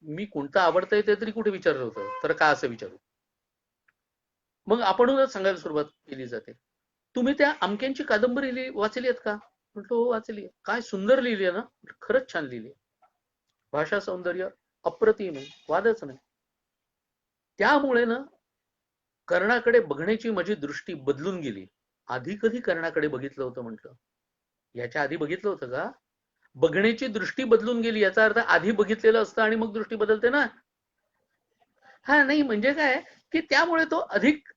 Speaker 1: मी कोणतं आवडतंय ते तरी कुठे विचारलं होतं, तर का असं विचारू? मग आपणच सांगायला सुरुवात केली जाते, तुम्ही त्या अमक्यांची कादंबरी वाचली आहेत का? म्हटलं हो वाचली. काय सुंदर लिहिली आहे ना? खरंच छान लिहिली. भाषा सौंदर्य अप्रतिम आहे, वादच नाही. त्यामुळे ना कर्णाकडे बघण्याची माझी दृष्टी बदलून गेली. आधी कधी कर्णाकडे बघितलं होतं म्हटलं, याच्या आधी बघितलं होतं का? बघण्याची दृष्टी बदलून गेली, याचा अर्थ आधी बघितलेलं असतं आणि मग दृष्टी बदलते ना. हा नाही म्हणजे काय की त्यामुळे तो अधिक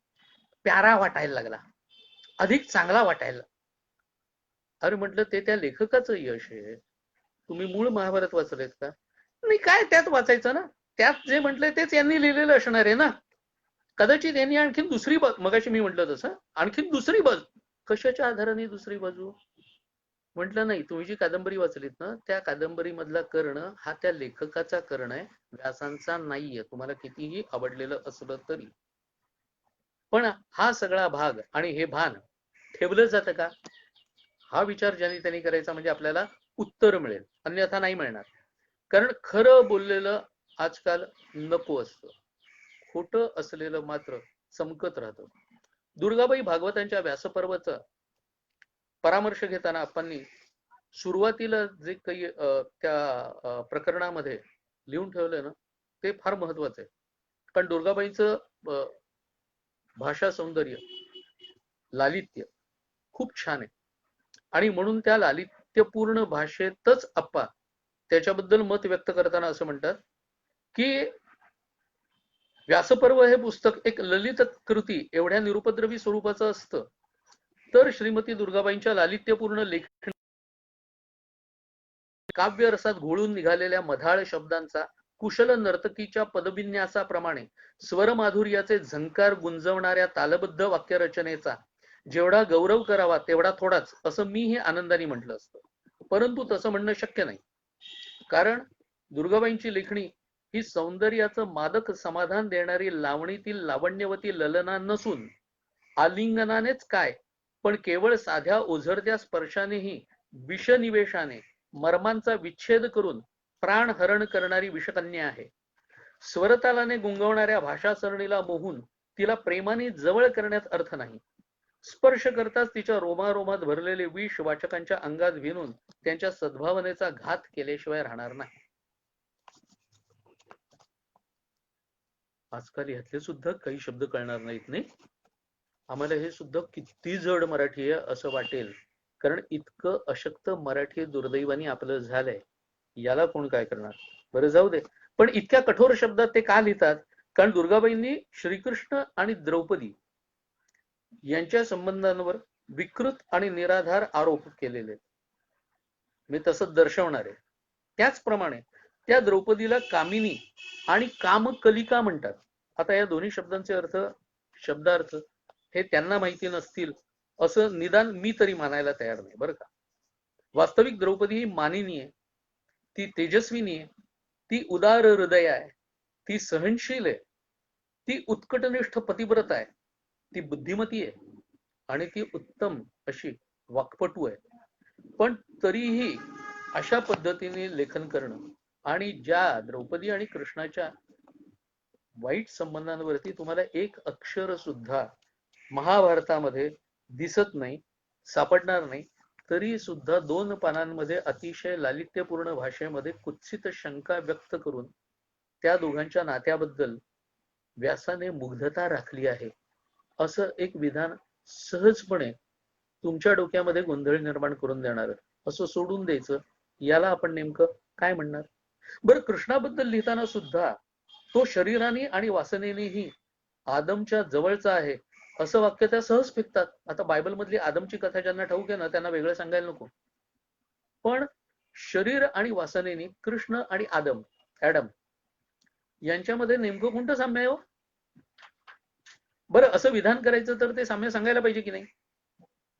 Speaker 1: प्यारा वाटायला लागला, अधिक चांगला वाटायला. अरे म्हटलं ते त्या लेखकाचं यश आहे. तुम्ही मूळ महाभारत वाचलेत का? नाही, काय त्यात वाचायचं ना, त्यात जे म्हटलंय तेच यांनी लिहिलेलं असणार आहे ना. कदाचित यांनी आणखीन दुसरी बाजू, मगाशी मी म्हटलं तसं आणखीन दुसरी बाजू. कशाच्या आधाराने दुसरी बाजू? म्हटलं नाही, तुम्ही जी कादंबरी वाचलीत ना, त्या कादंबरी मधला कर्ण हा त्या लेखकाचा कर्ण आहे, व्यासांचा नाहीये, तुम्हाला कितीही आवडलेलं असलं तरी. पण हा सगळा भाग आणि हे भान ठेवलं जातं का, हा विचार ज्यांनी त्यांनी करायचा, म्हणजे आपल्याला उत्तर मिळेल, अन्यथा नाही मिळणार. कारण खरं बोललेलं आजकाल नको असतं, खोटं असलेलं मात्र चमकत राहतं. दुर्गाबाई भागवतांच्या व्यासपर्वाचा परामर्श घेताना आपण सुरुवातीला जे काही त्या प्रकरणामध्ये लिहून ठेवलंय ना, ते फार महत्वाचं आहे. कारण दुर्गाबाईंचं भाषा सौंदर्य, लालित्य खूप छान आहे. आणि म्हणून त्या लालित्यपूर्ण भाषेतच आप्पा त्याच्याबद्दल मत व्यक्त करताना असं म्हणतात की व्यासपर्व हे पुस्तक एक ललित कृती एवढ्या निरुपद्रवी स्वरूपाचं असतं, तर श्रीमती दुर्गाबाईंच्या लालित्यपूर्ण लेखन काव्य रसात घोळून निघालेल्या मधाळ शब्दांचा कुशल नर्तकीच्या पदविन्यासाप्रमाणे स्वरमाधुर्याचे झंकार गुंजवणाऱ्या तालबद्ध वाक्यरचनेचा जेवढा गौरव करावा तेवढा थोडाच, असं मी हे आनंदाने म्हटलं असतं. परंतु तसं म्हणणं शक्य नाही, कारण दुर्गाबाईंची लेखणी ही सौंदर्याचं मादक समाधान देणारी लावणीतील लावण्यवती ललना नसून आलिंगनानेच काय, पण केवळ साध्या ओझरत्या स्पर्शानेही विषनिवेशाने मर्मांचा विच्छेद करून प्राणहरण करणारी विषकन्या आहे. स्वरतालाने गुंगवणाऱ्या भाषा सरणीला मोहून तिला प्रेमाने जवळ करण्यात अर्थ नाही, स्पर्श करताच तिच्या रोमारोमात भरलेले विष वाचकांच्या अंगात विणून त्यांच्या सद्भावनेचा घात केल्याशिवाय राहणार नाही. आजकाल यातले सुद्धा काही शब्द कळणार नाहीत, नाही आम्हाला हे सुद्धा किती जड मराठी आहे असं वाटेल, कारण इतकं अशक्त मराठी दुर्दैवाने आपलं झालंय, याला कोण काय करणार. बरं जाऊ दे, पण इतक्या कठोर शब्दात ते का लिहितात? कारण दुर्गाबाईंनी श्रीकृष्ण आणि द्रौपदी यांच्या संबंधांवर विकृत आणि निराधार आरोप केलेले, मी तसं दर्शवणार आहे. त्याचप्रमाणे त्या द्रौपदीला कामिनी आणि कामकलिका म्हणतात. आता या दोन्ही शब्दांचे अर्थ, शब्दार्थ हे त्यांना माहिती नसतील असं निदान मी तरी मानायला तयार नाही बरं का. वास्तविक द्रौपदी ही मानिनी आहे, ती तेजस्विनी आहे, ती उदार हृदय आहे, ती सहनशील आहे, ती उत्कटनिष्ठ पतिव्रत आहे, ती बुद्धिमती आहे आणि ती उत्तम अशी वाक्पटू आहे. पण तरीही अशा पद्धतीने लेखन करणं, आणि ज्या द्रौपदी आणि कृष्णाच्या वाईट संबंधांवरती तुम्हाला एक अक्षर सुद्धा महाभारतामध्ये दिसत नाही, सापडणार नाही, तरी सुद्धा 2 पानांमध्ये अतिशय लालित्यपूर्ण भाषेमध्ये कुत्सित शंका व्यक्त करून त्या दोघांच्या नात्याबद्दल व्यासाने मुग्धता राखली आहे, असं एक विधान सहजपणे तुमच्या डोक्यामध्ये गोंधळ निर्माण करून देणार असं सोडून द्यायचं, याला आपण नेमकं काय म्हणणार? बरं, कृष्णाबद्दल लिहिताना सुद्धा तो शरीराने आणि वासनेनेही आदमच्या जवळचा आहे असं वाक्य त्या सहज फेकतात. आता बायबल मधली आदमची कथा ज्यांना ठाऊक आहे ना, त्यांना वेगळं सांगायला नको. पण शरीर आणि वासनेने कृष्ण आणि ऍडम यांच्यामध्ये नेमकं कोणतं साम्य आहे हो? बरं, असं विधान करायचं तर ते साम्य सांगायला पाहिजे की नाही?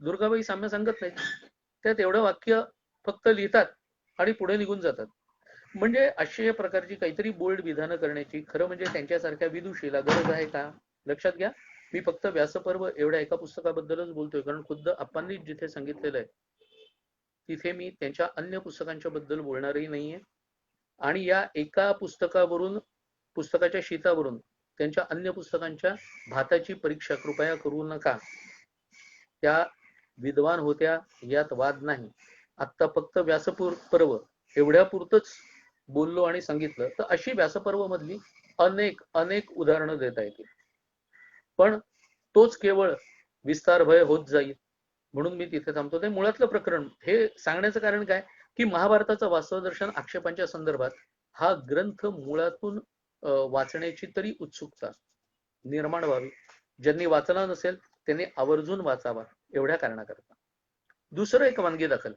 Speaker 1: दुर्गाबाई साम्य सांगत नाहीत, त्यात एवढं वाक्य फक्त लिहितात आणि पुढे निघून जातात. म्हणजे अशा प्रकारची काहीतरी बोल्ड विधानं करण्याची खरं म्हणजे त्यांच्यासारख्या विदुषीला गरज आहे का? लक्षात घ्या, मी फक्त व्यासपर्व एवढ्या एका पुस्तकाबद्दलच बोलतोय, कारण खुद्द आप्पांनी जिथे सांगितलेलं आहे तिथे मी त्यांच्या अन्य पुस्तकांच्या बद्दल बोलणारही नाहीये. आणि या एका पुस्तकावरून, पुस्तकाच्या शीतावरून त्यांच्या अन्य पुस्तकांच्या भाताची परीक्षा कृपया करू नका. त्या विद्वान होत्या यात वाद नाही. आता फक्त व्यासपर्व एवढ्या पुरतच बोललो आणि सांगितलं, तर अशी व्यासपर्व मधली अनेक अनेक उदाहरणं देता येतील, पण तोच केवळ विस्तारभय होत जाईल, म्हणून मी तिथे थांबतो. ते मुळातलं प्रकरण हे सांगण्याचं कारण काय की महाभारताचं वास्तवदर्शन आक्षेपांच्या संदर्भात हा ग्रंथ मुळातून वाचण्याची तरी उत्सुकता निर्माण व्हावी. ज्यांनी वाचला नसेल त्यांनी आवर्जून वाचावा एवढ्या कारणाकरता. दुसरं एक वानगी दाखल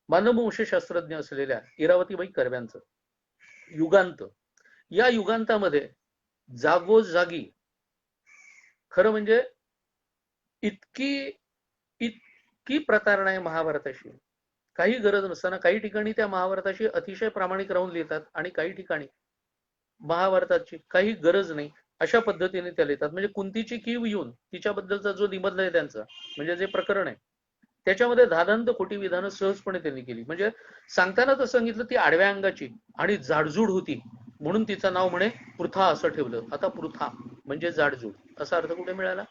Speaker 1: मानववंश शास्त्रज्ञ असलेल्या इरावतीबाई कर्व्यांचं युगांत, या युगांतामध्ये जागोजागी खरं म्हणजे इतकी इतकी प्रतारणा आहे महाभारताशी, काही गरज नसताना काही ठिकाणी त्या महाभारताशी अतिशय प्रामाणिक राहून लिहितात आणि काही ठिकाणी महाभारताची काही गरज नाही अशा पद्धतीने त्या लिहितात. म्हणजे कुंतीची कीव येऊन तिच्याबद्दलचा जो निबंध आहे त्यांचा, म्हणजे जे प्रकरण आहे त्याच्यामध्ये धादांत खोटी विधानं सहजपणे त्यांनी केली. म्हणजे सांगताना तर सांगितलं ती आडव्या अंगाची आणि जाडजूड होती म्हणून तिचं नाव म्हणे पृथा असं ठेवलं. आता पृथा म्हणजे जाडजूड असा अर्थ कुठे मिळाला?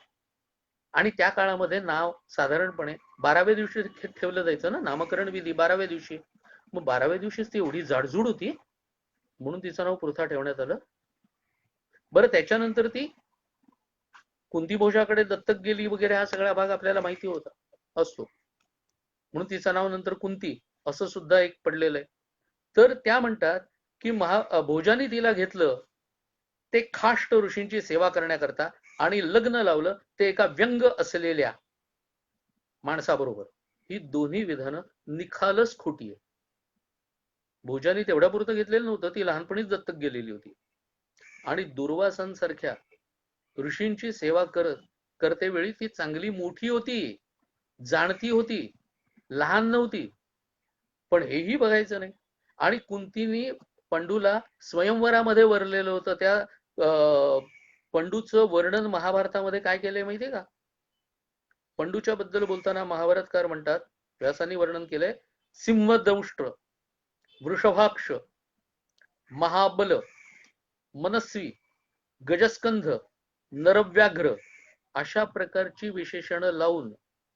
Speaker 1: आणि त्या काळामध्ये नाव साधारणपणे 12व्या दिवशी ठेवलं जायचं ना, नामकरण विधी 12व्या दिवशी. मग 12व्या दिवशीच ती एवढी जाडजूड होती म्हणून तिचं नाव पृथा ठेवण्यात आलं. बरं, त्याच्यानंतर ती कुंती भोजाकडे दत्तक गेली वगैरे हा सगळा भाग आपल्याला माहिती होता असतो, म्हणून तिचं नाव नंतर कुंती असं सुद्धा एक पडलेलं आहे. तर त्या म्हणतात की भोजाने तिला घेतलं ते खाष्ट ऋषींची सेवा करण्याकरता आणि लग्न लावलं ते एका व्यंग असलेल्या माणसाबरोबर. ही दोन्ही विधानं निखालस खोटी आहे. भोजाने तेवढ्या पुरतं घेतलेलं नव्हतं, ती लहानपणीच दत्तक गेलेली होती. आणि दुर्वासांसारख्या ऋषींची सेवा करते वेळी ती चांगली मोठी होती, जाणती होती, लहान नव्हती. पण हेही बघायचं नाही. आणि कुंतीनी पंडूला स्वयंवरामध्ये वरलेलं होतं. त्या पंडूचं वर्णन महाभारतामध्ये काय केलंय माहितीये का? पंडूच्या बद्दल बोलताना महाभारतकार म्हणतात, व्यासांनी वर्णन केलंय, सिंहदंष्ट्र, वृषभाक्ष, महाबल, मनस्वी, गजस्कंध, नरव्याघ्र अशा प्रकारची विशेषणं लावून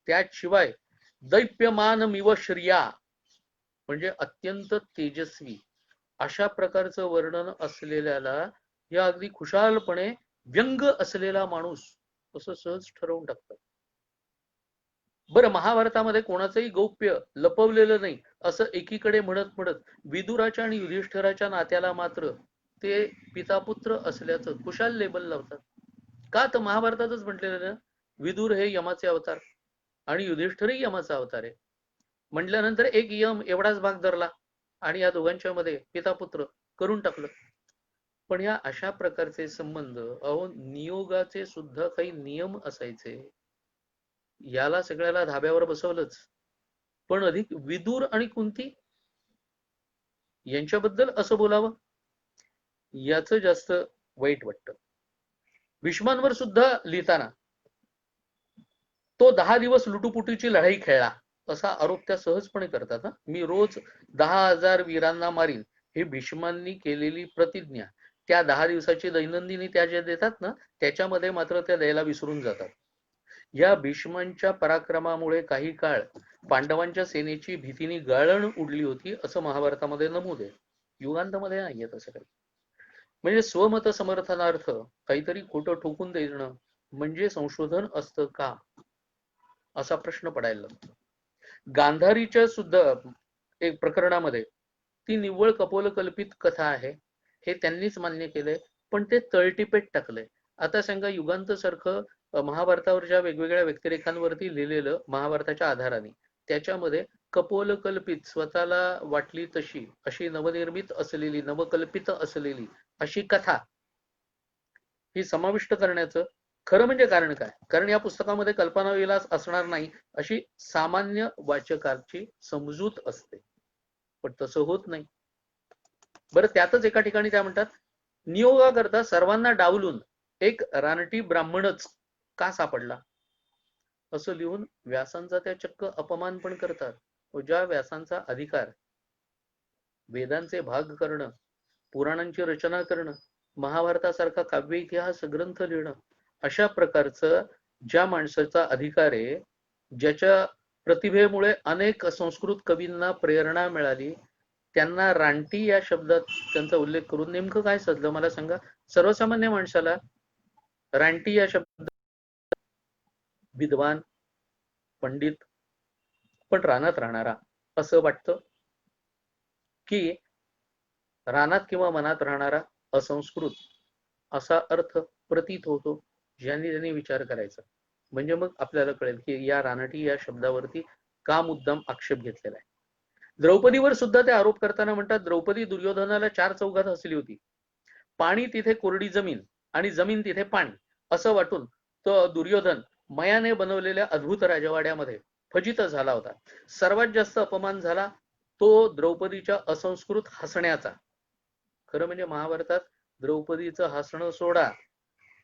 Speaker 1: त्याशिवाय दैप्यमानमिव श्रिया म्हणजे अत्यंत तेजस्वी अशा प्रकारचं वर्णन असलेल्याला या अगदी खुशालपणे व्यंग असलेला माणूस असं सहज ठरवून टाकतात. बरं, महाभारतामध्ये कोणाचंही गौप्य लपवलेलं नाही असं एकीकडे म्हणत म्हणत विदुराच्या आणि युधिष्ठिराच्या नात्याला मात्र ते पितापुत्र असल्याचं खुशाल लेबल लावतात. का? तर महाभारतातच म्हटलेलं ना, विदुर हे यमाचे अवतार आणि युधिष्ठिरही यमाचा अवतार आहे म्हटल्यानंतर एक यम एवढाच भाग धरला आणि या दोघांच्या मध्ये पितापुत्र करून टाकलं. पण या अशा प्रकारचे संबंध, अहो नियोगाचे सुद्धा काही नियम असायचे. याला सगळ्याला धाब्यावर बसवलंच, पण अधिक विदुर आणि कुंती यांच्याबद्दल असं बोलावं याचं जास्त वाईट वाटतं. भीष्मांवर सुद्धा लिहिताना तो 10 दिवस लुटुपुटीची लढाई खेळला असा आरोप त्या सहजपणे करतात. मी रोज 10,000 वीरांना मारीन ही भीष्मांनी केलेली प्रतिज्ञा त्या 10 दिवसाची दैनंदिनी त्या ज्या देतात ना त्याच्यामध्ये मात्र त्या द्यायला विसरून जातात. या भीष्मांच्या पराक्रमामुळे काही काळ पांडवांच्या सेनेची भीतीने गाळण उडली होती असं महाभारतामध्ये नमूद आहे. युगांतामध्ये नाहीये तसं काही. म्हणजे स्वमत समर्थनार्थ काहीतरी खोटं ठोकून देणं म्हणजे संशोधन असतं का असा प्रश्न पडायला लागतो. गांधारीच्या सुद्धा एक प्रकरणामध्ये ती निव्वळ कपोलकल्पित कथा आहे हे त्यांनीच मान्य केलंय, पण ते तळटीपेट टाकलंय. आता सांगा, युगांत सारखं महाभारतावरच्या वेगवेगळ्या व्यक्तिरेखांवरती लिहिलेलं महाभारताच्या आधाराने त्याच्यामध्ये कपोलकल्पित स्वतःला वाटली तशी अशी नवनिर्मित असलेली नवकल्पित असलेली अशी कथा ही समाविष्ट करण्याचं खरं म्हणजे कारण काय? कारण या पुस्तकामध्ये कल्पनाविलास असणार नाही अशी सामान्य वाचकाची समजूत असते, पण तसं होत नाही. बरं, त्यातच एका ठिकाणी त्या म्हणतात, नियोगाकरता सर्वांना डावलून एक रानटी ब्राह्मणच का सापडला असं लिहून व्यासांचा त्या चक्क अपमान पण करतात. ज्या व्यासांचा अधिकार वेदांचे भाग करणं, पुराणांची रचना करणं, महाभारतासारखा काव्य इतिहास ग्रंथ लिहिणं अशा प्रकारचं ज्या माणसाचा अधिकार आहे, ज्याच्या प्रतिभेमुळे अनेक संस्कृत कवींना प्रेरणा मिळाली, त्यांना रानटी या शब्दात त्यांचा उल्लेख करून नेमकं काय साधलं मला सांगा? सर्वसामान्य माणसाला रानटी या शब्दात विद्वान, पंडित, पण रानात राहणारा असं वाटतं की रानात किंवा मनात राहणारा असंस्कृत असा अर्थ प्रतीत होतो ज्यांनी त्यांनी विचार करायचा. म्हणजे मग आपल्याला कळेल की या रानटी या शब्दावरती का मुद्दाम आक्षेप घेतलेला आहे. द्रौपदीवर सुद्धा ते आरोप करताना म्हणतात, द्रौपदी दुर्योधनाला 4 चौघात हसली होती. पाणी तिथे कोरडी जमीन आणि जमीन तिथे पाणी असं वाटून तो दुर्योधन मयाने बनवलेल्या अद्भुत राजवाड्यामध्ये फजित झाला होता. सर्वात जास्त अपमान झाला तो द्रौपदीच्या असंस्कृत हसण्याचा. खरं म्हणजे महाभारतात द्रौपदीचं हसणं सोडा,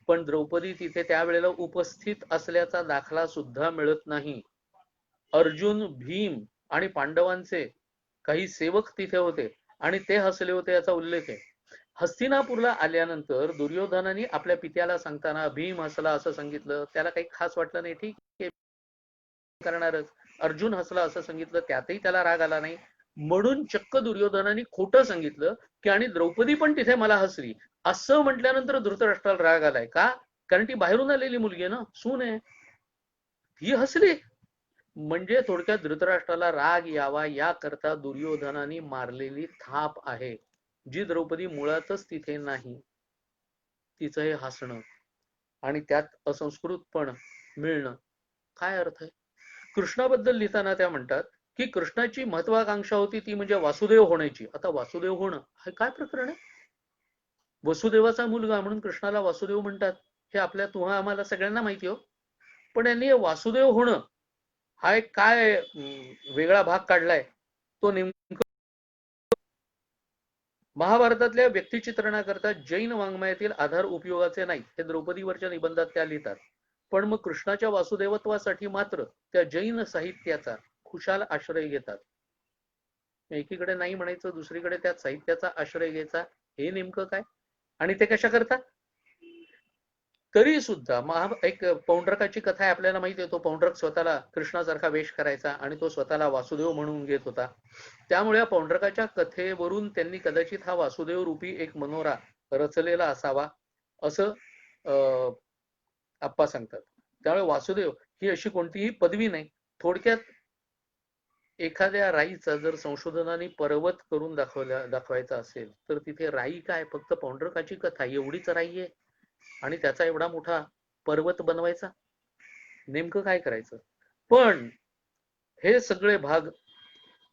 Speaker 1: पण द्रौपदी तिथे त्यावेळेला उपस्थित असल्याचा दाखला सुद्धा मिळत नाही. अर्जुन, भीम आणि पांडवांचे काही सेवक तिथे होते आणि ते हसले होते याचा उल्लेख आहे. हस्तिनापूरला आल्यानंतर दुर्योधनाने आपल्या पित्याला सांगताना भीम हसला असं सांगितलं, त्याला काही खास वाटलं नाही. ठीक आहे, करणारच. अर्जुन हसला असं सांगितलं, त्यातही त्याला राग आला नाही. म्हणून चक्क दुर्योधनाने खोटं सांगितलं की आणि द्रौपदी पण तिथे मला हसली असं म्हटल्यानंतर धृतराष्ट्राला राग आलाय. का? कारण ती बाहेरून आलेली मुलगी आहे ना, सून आहे, ही हसली. म्हणजे थोडक्यात धृतराष्ट्राला राग यावा याकरता दुर्योधनाने मारलेली थाप आहे, जी द्रौपदी मुळातच तिथे नाही. तिचं हे हसणं आणि त्यात असंस्कृतपण मिळणं काय अर्थ आहे? कृष्णाबद्दल लिहिताना त्या म्हणतात की कृष्णाची महत्वाकांक्षा होती ती म्हणजे वासुदेव होण्याची. आता वासुदेव होणं हे काय प्रकरण आहे? वसुदेवाचा मुलगा म्हणून कृष्णाला वासुदेव म्हणतात, हे आपल्या तुम्हा आम्हाला सगळ्यांना माहिती हो. पण यांनी वासुदेव होणं हा एक काय वेगळा भाग काढलाय तो नेमकं. महाभारतातल्या व्यक्तिचित्रणाकरता जैन वाङ्मयातील आधार उपयोगाचे नाही हे द्रौपदीवरच्या निबंधात त्या लिहितात. पण मग कृष्णाच्या वासुदेवत्वासाठी मात्र त्या जैन साहित्याचा खुशाल आश्रय घेतात. एकीकडे नाही म्हणायचं, दुसरीकडे त्या साहित्याचा आश्रय घ्यायचा, हे नेमकं काय? आणि ते कशा करता? तरी सुद्धा एक पौंड्रकाची कथा आहे, आपल्याला माहिती आहे. तो पौंड्रक स्वतःला कृष्णासारखा वेश करायचा आणि तो स्वतःला वासुदेव म्हणून घेत होता. त्यामुळे या पौंड्रकाच्या कथेवरून त्यांनी कदाचित हा वासुदेव रूपी एक मनोरा रचलेला असावा असं आप्पा सांगतात. त्यामुळे वासुदेव ही अशी कोणतीही पदवी नाही. थोडक्यात एखाद्या राईचा जर संशोधनाने पर्वत करून दाखवायचा असेल तर तिथे राई काय, फक्त पौंड्रकाची कथा एवढीच राई आहे आणि त्याचा एवढा मोठा पर्वत बनवायचा, नेमकं काय करायचं? पण हे सगळे भाग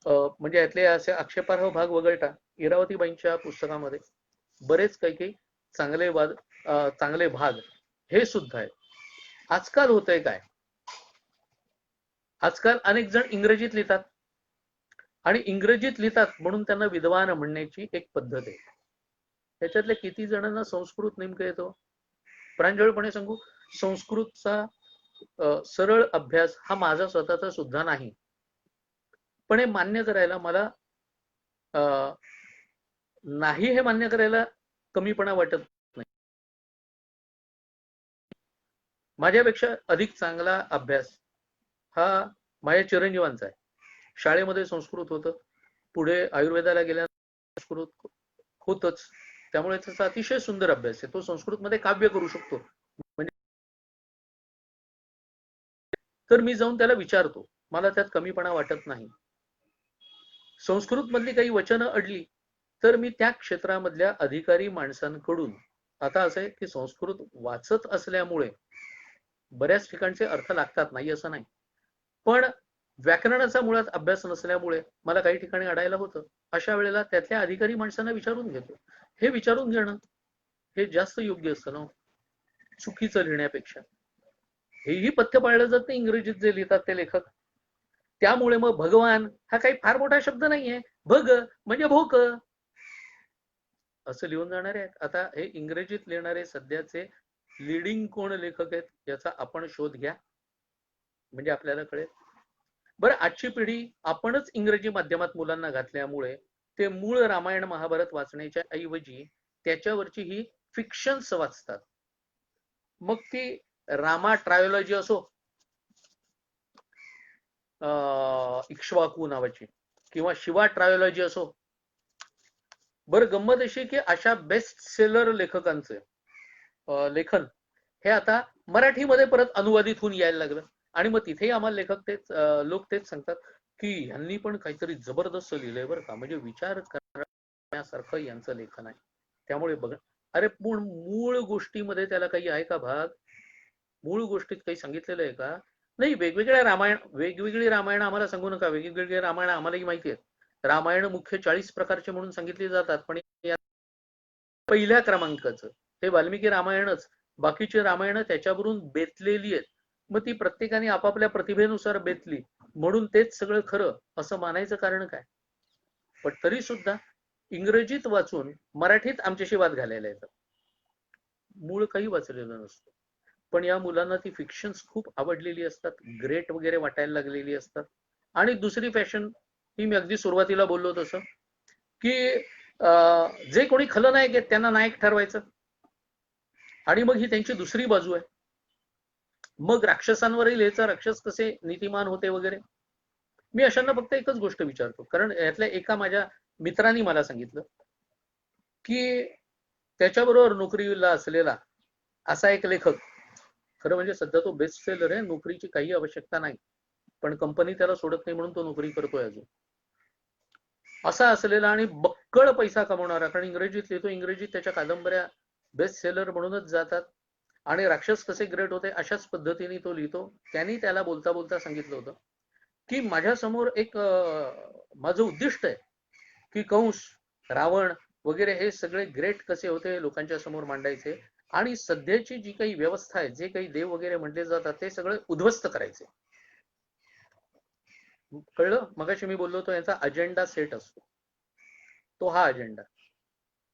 Speaker 1: म्हणजे यातले असे आक्षेपार्ह भाग वगळता इरावतीबाईंच्या पुस्तकामध्ये बरेच काही चांगले भाग हे सुद्धा आहे. आजकाल होतंय काय, आजकाल अनेक जण इंग्रजीत लिहितात आणि इंग्रजीत लिहितात म्हणून त्यांना विद्वान म्हणण्याची एक पद्धत आहे. त्याच्यातल्या किती जणांना संस्कृत नेमकं येतो? प्रांजळपणे सांगू, संस्कृतचा सरळ अभ्यास हा माझा स्वतःचा सुद्धा नाही. पण हे मान्य करायला मला नाही हे मान्य करायला कमीपणा वाटत नाही. माझ्यापेक्षा अधिक चांगला अभ्यास हा माझ्या चिरंजीवांचा आहे. शाळेमध्ये संस्कृत होतं, पुढे आयुर्वेदाला गेल्यानंतर संस्कृत होतच, त्यामुळे त्याचा अतिशय सुंदर अभ्यास आहे. तो संस्कृतमध्ये काव्य करू शकतो. म्हणजे तर मी जाऊन त्याला विचारतो, मला त्यात कमीपणा वाटत नाही. संस्कृत मधली काही वचनं अडली तर मी त्या क्षेत्रामधल्या अधिकारी माणसांकडून, आता असं आहे की संस्कृत वाचत असल्यामुळे बऱ्याच ठिकाणचे अर्थ लागतात, नाही असं नाही, पण व्याकरणाचा मुळात अभ्यास नसल्यामुळे मला काही ठिकाणी अडायला होतं. अशा वेळेला त्यातल्या अधिकारी माणसांना विचारून घेतो. हे विचारून घेणं हे जास्त योग्य असतं ना, चुकीचं लिहिण्यापेक्षा. हेही पथ्य पाळलं जात नाही इंग्रजीत जे लिहितात ते लेखक. त्यामुळे मग भगवान हा काही फार मोठा शब्द नाहीये, भग म्हणजे भोक असं लिहून जाणारे आहेत. आता हे इंग्रजीत लिहिणारे सध्याचे लीडिंग कोण लेखक आहेत याचा आपण शोध घ्या, म्हणजे आपल्याला कळेल. बरं, आजची पिढी आपणच इंग्रजी माध्यमात मुलांना घातल्यामुळे ते मूळ रामायण महाभारत वाचण्याच्या ऐवजी त्याच्यावरची ही फिक्शन्स वाचतात. मग ती रामा ट्रायोलॉजी असो, इक्ष्वाकू नावाची, किंवा शिवा ट्रायोलॉजी असो. बरं, गंमत अशी की अशा बेस्ट सेलर लेखकांचे लेखन हे आता मराठीमध्ये परत अनुवादित होऊन यायला लागलं आणि मग तिथेही आम्हाला लोक तेच सांगतात की ह्यांनी पण काहीतरी जबरदस्त लिहिलंय बरं का, म्हणजे विचार करा सारखं यांचं लेखन आहे. त्यामुळे बघा, अरे पण मूळ गोष्टीमध्ये त्याला काही आहे का भाग? मूळ गोष्टीत काही सांगितलेलं आहे का? नाही. वेगवेगळी रामायण आम्हाला सांगू नका. वेगवेगळी रामायण आम्हालाही माहिती आहेत. रामायण मुख्य 40 प्रकारचे म्हणून सांगितली जातात, पण पहिल्या क्रमांकाचं हे वाल्मिकी रामायणच. बाकीची रामायण त्याच्यावरून बेतलेली आहेत. मग ती प्रत्येकाने आपापल्या प्रतिभेनुसार बेतली म्हणून तेच सगळं खरं असं मानायचं कारण काय? पण तरी सुद्धा इंग्रजीत वाचून मराठीत आमच्याशी वाद घालायला येतात. मूळ काही वाचलेलं नसतं, पण या मुलांना ती फिक्शन्स खूप आवडलेली असतात, ग्रेट वगैरे वाटायला लागलेली असतात. आणि दुसरी फॅशन ही मी अगदी सुरुवातीला बोललो तसं, की जे कोणी खलनायक आहेत त्यांना नायक ठरवायचं, आणि मग ही त्यांची दुसरी बाजू आहे. मग राक्षसांवरही लिहायचा, राक्षस कसे नीतिमान होते वगैरे. मी अशांना फक्त एकच गोष्ट विचारतो, कारण यातल्या एका माझ्या मित्रांनी मला सांगितलं की त्याच्याबरोबर नोकरीला असलेला असा एक लेखक, खरं म्हणजे सध्या तो बेस्ट सेलर आहे, नोकरीची काही आवश्यकता नाही, पण कंपनी त्याला सोडत नाही म्हणून तो नोकरी करतोय अजून, असा असलेला आणि बक्कळ पैसा कमवणारा, कारण इंग्रजीत लिहितो, इंग्रजीत त्याच्या कादंबऱ्या बेस्ट सेलर म्हणूनच जातात, आणि राक्षस कसे ग्रेट होते अशाच पद्धतीने तो लिहितो. त्यांनी त्याला बोलता बोलता सांगितलं होतं की माझ्यासमोर एक माझं उद्दिष्ट आहे की कंस, रावण वगैरे हे सगळे ग्रेट कसे होते लोकांच्या समोर मांडायचे, आणि सध्याची जी काही व्यवस्था आहे, जे काही देव वगैरे म्हटले जातात ते सगळे उद्ध्वस्त करायचे. कळलं? मगाशी मी बोललो तो यांचा अजेंडा सेट असतो, तो हा अजेंडा.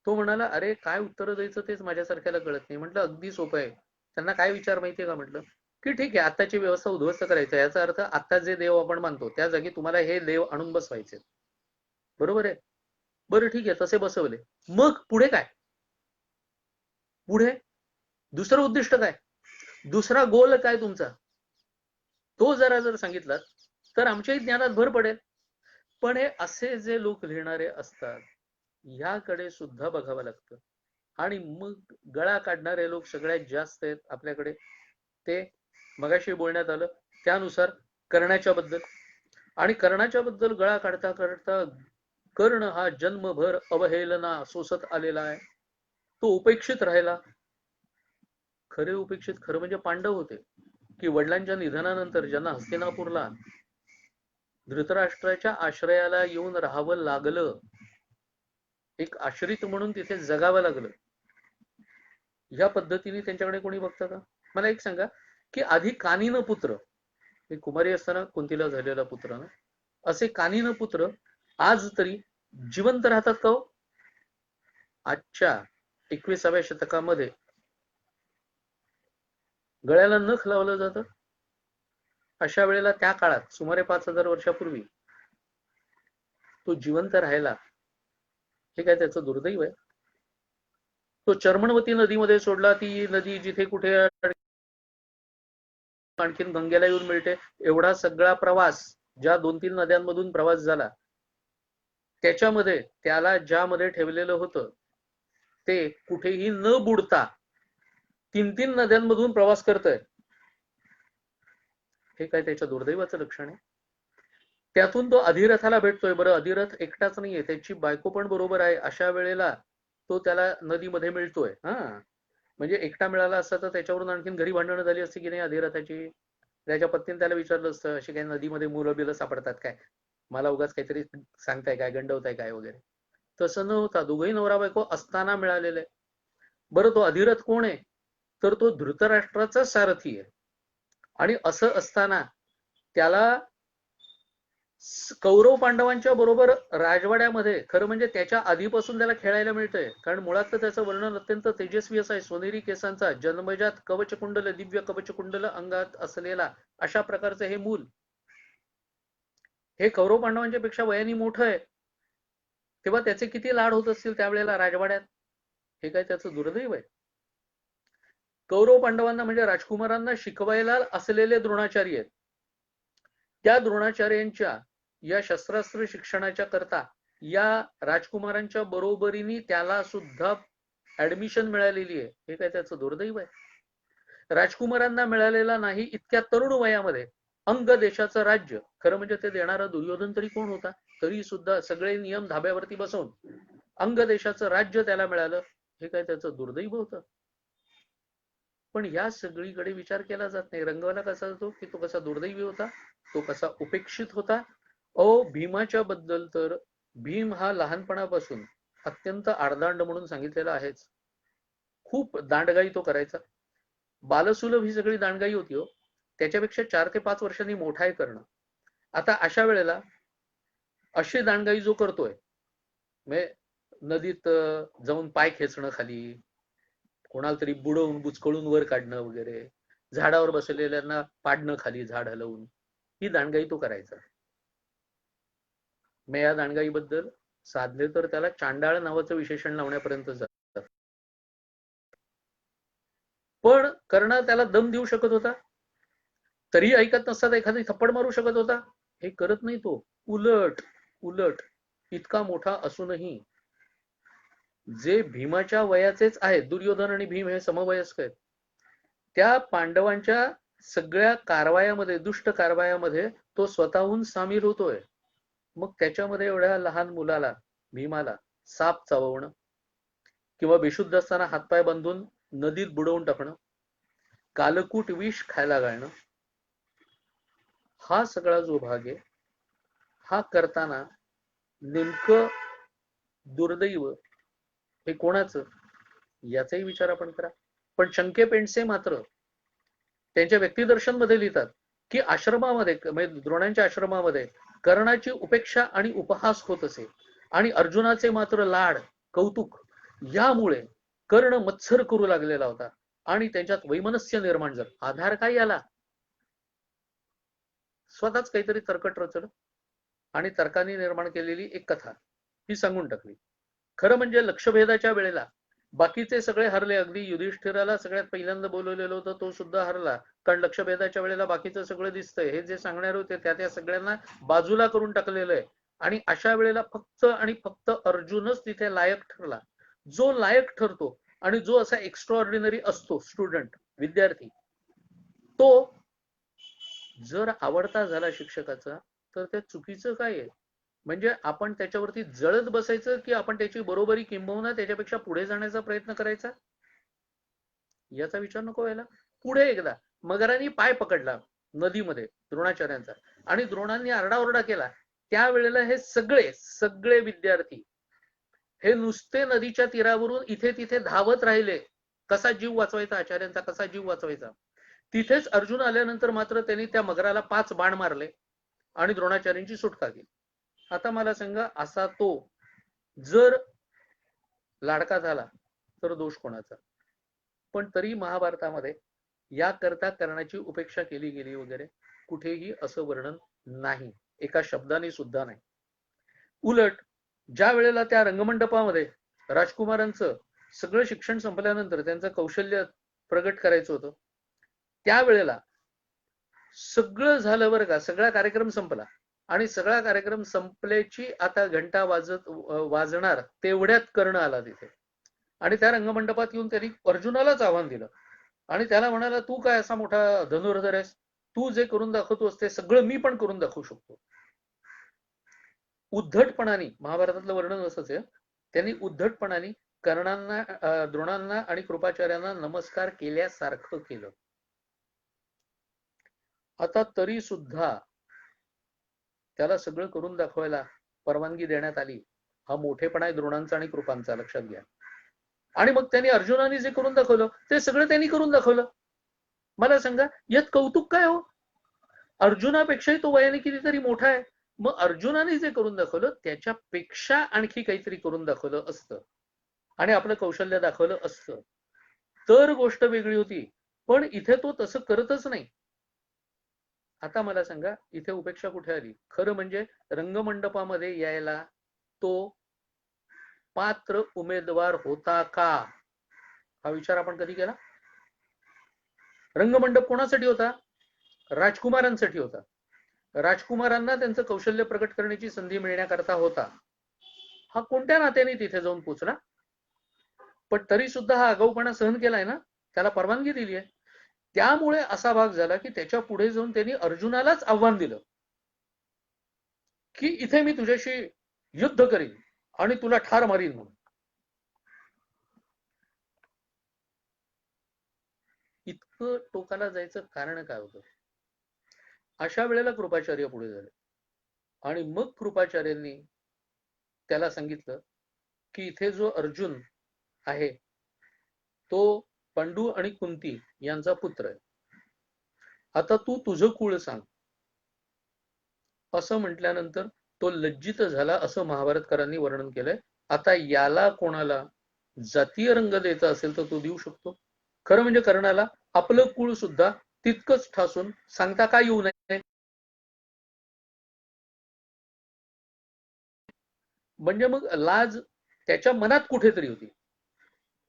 Speaker 1: तो म्हणाला, अरे काय उत्तर द्यायचं तेच माझ्यासारख्याला कळत नाही. म्हटलं अगदी सोपं आहे. त्यांना काय विचार माहितीये का? म्हटलं की ठीक आहे, आत्ताची व्यवस्था उद्ध्वस्त करायचं, याचा अर्थ आता जे देव आपण मानतो त्या जागी तुम्हाला हे देव आणून बसवायचे, बरोबर आहे? बरं ठीक आहे, तसे बसवले, मग पुढे काय? पुढे दुसरं उद्दिष्ट काय? दुसरा गोल काय तुमचा? तो जर सांगितला तर आमच्याही ज्ञानात भर पडेल. पण हे असे जे लोक लिहिणारे असतात याकडे सुद्धा बघावं लागतं. आणि मग गळा काढणारे लोक सगळ्यात जास्त आहेत आपल्याकडे. ते मगाशी बोलण्यात आलं त्यानुसार कर्णाच्या बद्दल, आणि कर्णाच्या बद्दल गळा काढता काढता कर्ण हा जन्मभर अवहेलना सोसत आलेला आहे, तो उपेक्षित राहिला. खरे उपेक्षित खरं म्हणजे पांडव होते, की वडिलांच्या निधनानंतर ज्यांना हस्तिनापूरला धृतराष्ट्राच्या आश्रयाला येऊन राहावं लागलं, एक आश्रित म्हणून तिथे जगावं लागलं, या पद्धतीने त्यांच्याकडे कोणी बघतं का? मला एक सांगा की आधी कानिन पुत्र, कुमारी असताना कुंतीला झालेला पुत्र ना, असे कानिन पुत्र आज तरी जिवंत राहतात का हो? आजच्या 21व्या शतकामध्ये गळ्याला नख लावलं जातं. अशा वेळेला त्या काळात सुमारे 5000 वर्षापूर्वी तो जिवंत राहिला, हे काय त्याचं दुर्दैव आहे? तो चर्मणवती नदीमध्ये सोडला, ती नदी जिथे कुठे आणखीन गंगेला येऊन मिळते, एवढा सगळा प्रवास, ज्या 2-3 नद्यांमधून प्रवास झाला, त्याच्यामध्ये त्याला ज्यामध्ये ठेवलेलं होतं ते कुठेही न बुडता 3-3 नद्यांमधून प्रवास करतोय, हे काय त्याच्या दुर्दैवाचं लक्षण आहे? त्यातून तो अधिरथाला भेटतोय. बरं, अधिरथ एकटाच नाहीये, त्याची बायको पण बरोबर आहे. अशा वेळेला तो त्याला नदीमध्ये मिळतोय. म्हणजे एकटा मिळाला असता तर त्याच्यावरून आणखीन घरी भांडणं झाली असती की नाही अधिरथाची. त्याच्या पत्नीने त्याला विचारलं असतं, अशी काही नदीमध्ये मुलं बिलं सापडतात काय, मला उगाच काहीतरी सांगताय काय, गंडवताय काय वगैरे. तसं न होता दोघंही नवरा बायको असताना मिळालेलं आहे. बरं, तो अधिरथ कोण आहे? तर तो धृतराष्ट्राचा सारथी आहे. आणि असं असताना त्याला कौरव पांडवांच्या बरोबर राजवाड्यामध्ये, खरं म्हणजे त्याच्या आधीपासून त्याला खेळायला मिळतंय, कारण मुळात तर त्याचं वर्णन अत्यंत तेजस्वी असं आहे. सोनेरी केसांचा, जन्मजात कवचकुंडल, दिव्य कवचकुंडल अंगात असलेला, अशा प्रकारचं हे मूल, हे कौरव पांडवांच्या पेक्षा वयाने मोठं आहे. तेव्हा त्याचे किती लाड होत असतील त्यावेळेला राजवाड्यात, हे काय त्याचं दुर्दैव आहे? कौरव पांडवांना म्हणजे राजकुमारांना शिकवायला असलेले द्रोणाचार्य आहेत. त्या द्रोणाचार्यांच्या या शस्त्रास्त्र शिक्षणाच्या करता या राजकुमारांच्या बरोबरीने त्याला सुद्धा ऍडमिशन मिळालेली आहे, हे काय त्याचं दुर्दैव आहे? राजकुमारांना मिळालेला नाही इतक्या तरुण वयामध्ये अंग देशाचं राज्य, खरं म्हणजे ते देणारा दुर्योधन तरी कोण होता? तरी सुद्धा सगळे नियम धाब्यावरती बसवून अंगदेशाचं राज्य त्याला मिळालं, हे काय त्याचं दुर्दैव होतं? पण या सगळीकडे विचार केला जात नाही. रंगवाला कसा जातो की तो कसा दुर्दैवी होता, तो कसा उपेक्षित होता. भीमाच्या बद्दल तर भीम हा लहानपणापासून अत्यंत आडदांड म्हणून सांगितलेला आहेच. खूप दांडगाई तो करायचा. बालसुलभ ही सगळी दांडगाई होती हो. त्याच्यापेक्षा 4 ते 5 वर्षांनी मोठा आहे करणं. आता अशा वेळेला अशी दांडगाई जो करतोय, म्हणजे नदीत जाऊन पाय खेचणं खाली, कोणाला तरी बुडवून बुचकळून वर काढणं वगैरे, झाडावर बसलेल्यांना पाडणं खाली झाड हलवून, ही दांडगाई तो करायचा. मग या दांडगाईबद्दल साधले तर त्याला चांडाळ नावाचं विशेषण लावण्यापर्यंत जातात. पण कर्ण त्याला दम देऊ शकत होता, तरी ऐकत नसतात, एखादी थप्पड मारू शकत होता, हे करत नाही तो. उलट उलट इतका मोठा असूनही जे भीमाच्या वयाचेच आहेत, दुर्योधन आणि भीम हे समवयस्क आहेत, त्या पांडवांच्या सगळ्या कारवायामध्ये, दुष्ट कारवायामध्ये तो स्वतःहून सामील होतोय. मग त्याच्यामध्ये एवढ्या लहान मुलाला, भीमाला साप चाववणं किंवा बेशुद्ध असताना हातपाय बांधून नदीत बुडवून टाकणं, कालकूट विष खायला घालणं, हा सगळा जो भाग आहे, हा करताना नेमकं दुर्दैव हे कोणाचं, याचाही विचार आपण करा. पण शंके पेंडसे मात्र त्यांच्या व्यक्तिदर्शन मध्ये लिहितात की आश्रमामध्ये, म्हणजे द्रोणांच्या आश्रमामध्ये कर्णाची उपेक्षा आणि उपहास होत असे, आणि अर्जुनाचे मात्र लाड, कौतुक यामुळे कर्ण मत्सर करू लागलेला होता आणि त्यांच्यात वैमनस्य निर्माण झालं. आधार काय याला? स्वतःच काहीतरी तर्कट रचलं आणि तर्काने निर्माण केलेली एक कथा ही सांगून टाकली. खरं म्हणजे लक्षभेदाच्या वेळेला बाकीचे सगळे हरले, अगदी युधिष्ठिराला सगळ्यात पहिल्यांदा बोलवलेलं होतं तो सुद्धा हरला, कारण लक्षभेदाच्या वेळेला बाकीचं सगळं दिसतंय, हे जे सांगणार होते त्या सगळ्यांना बाजूला करून टाकलेलं आहे. आणि अशा वेळेला फक्त आणि फक्त अर्जुनच तिथे लायक ठरला. जो लायक ठरतो आणि जो असा एक्स्ट्राऑर्डिनरी असतो स्टुडंट, विद्यार्थी, तो जर आवडता झाला शिक्षकाचा, तर त्या चुकीचं काय आहे? म्हणजे आपण त्याच्यावरती जळत बसायचं की आपण त्याची बरोबरी किंबहुना त्याच्यापेक्षा पुढे जाण्याचा प्रयत्न करायचा, याचा विचार नको व्हायला. पुढे एकदा मगरांनी पाय पकडला नदीमध्ये द्रोणाचार्यांचा आणि द्रोणांनी आरडाओरडा केला, त्यावेळेला हे सगळे सगळे विद्यार्थी हे नुसते नदीच्या तीरावरून इथे तिथे धावत राहिले, कसा जीव वाचवायचा आचार्यांचा, कसा जीव वाचवायचा. तिथेच अर्जुन आल्यानंतर मात्र त्यांनी त्या मगराला 5 बाण मारले आणि द्रोणाचार्यांची सुटका केली. आता मला सांगा, असा तो जर लाडका झाला तर दोष कोणाचा? पण तरी महाभारतामध्ये याकरता कर्णाची उपेक्षा केली गेली वगैरे कुठेही असं वर्णन नाही, एका शब्दाने सुद्धा नाही. उलट ज्या वेळेला त्या रंगमंडपामध्ये राजकुमारांचं सगळं शिक्षण संपल्यानंतर त्यांचं कौशल्य प्रगट करायचं होतं, त्यावेळेला सगळं झालं बरं का, सगळा कार्यक्रम संपला आणि सगळा कार्यक्रम संपल्याची आता घंटा वाजणार तेवढ्यात कर्ण आला तिथे आणि त्या रंगमंडपात येऊन त्यांनी अर्जुनालाच आव्हान दिलं आणि त्याला म्हणाला, तू काय असा मोठा धनुर्धर आहेस, तू जे करून दाखवतोस ते सगळं मी पण करून दाखवू शकतो. उद्धटपणाने, महाभारतातलं वर्णन असंच आहे, त्यांनी उद्धटपणाने कर्णांना, द्रोणांना आणि कृपाचार्यांना नमस्कार केल्यासारखं केलं. आता तरी सुद्धा त्याला सगळं करून दाखवायला परवानगी देण्यात आली. हा मोठेपणा आहे द्रोणांचा आणि कृपांचा, लक्षात घ्या. आणि मग त्यांनी अर्जुनाने जे करून दाखवलं ते सगळं त्यांनी करून दाखवलं. मला सांगा, यात कौतुक काय हो? अर्जुनापेक्षाही तो वयाने कितीतरी मोठा आहे. मग अर्जुनाने जे करून दाखवलं त्याच्यापेक्षा आणखी काहीतरी करून दाखवलं असतं आणि आपलं कौशल्य दाखवलं असतं तर गोष्ट वेगळी होती. पण इथे तो तसं करतच नाही. आता मला सांगा, इथे उपेक्षा कुठे आली? खरं म्हणजे रंगमंडपामध्ये यायला तो पात्र उमेदवार होता का, हा विचार आपण कधी केला? रंगमंडप कोणासाठी होता? राजकुमारांसाठी होता. राजकुमारांना त्यांचं कौशल्य प्रकट करण्याची संधी मिळण्याकरता होता. हा कोणत्या नात्याने तिथे जाऊन पोचला? पण तरी सुद्धा हा आगाऊपणा सहन केलाय ना, त्याला परवानगी दिली आहे. त्यामुळे असा भाग झाला की त्याच्या पुढे जाऊन त्यांनी अर्जुनालाच आव्हान दिलं की इथे मी तुझ्याशी युद्ध करीन. आणि तुला ठार मारीन म्हणून. इतकं टोकाला जायचं कारण काय होतं? अशा वेळेला कृपाचार्य पुढे झाले आणि मग कृपाचार्यांनी त्याला सांगितलं की इथे जो अर्जुन आहे तो पांडू आणि कुंती यांचा पुत्र आहे. आता तू तुझं कुळ सांग. असं म्हटल्यानंतर तो लज्जित झाला असं महाभारतकारांनी वर्णन केलंय. आता याला कोणाला जातीय रंग द्यायचा असेल तर तो देऊ शकतो. खरं म्हणजे कर्णाला आपलं कुळ सुद्धा तितकंच ठासून सांगता का येऊ नये. म्हणजे मग लाज त्याच्या मनात कुठेतरी होती,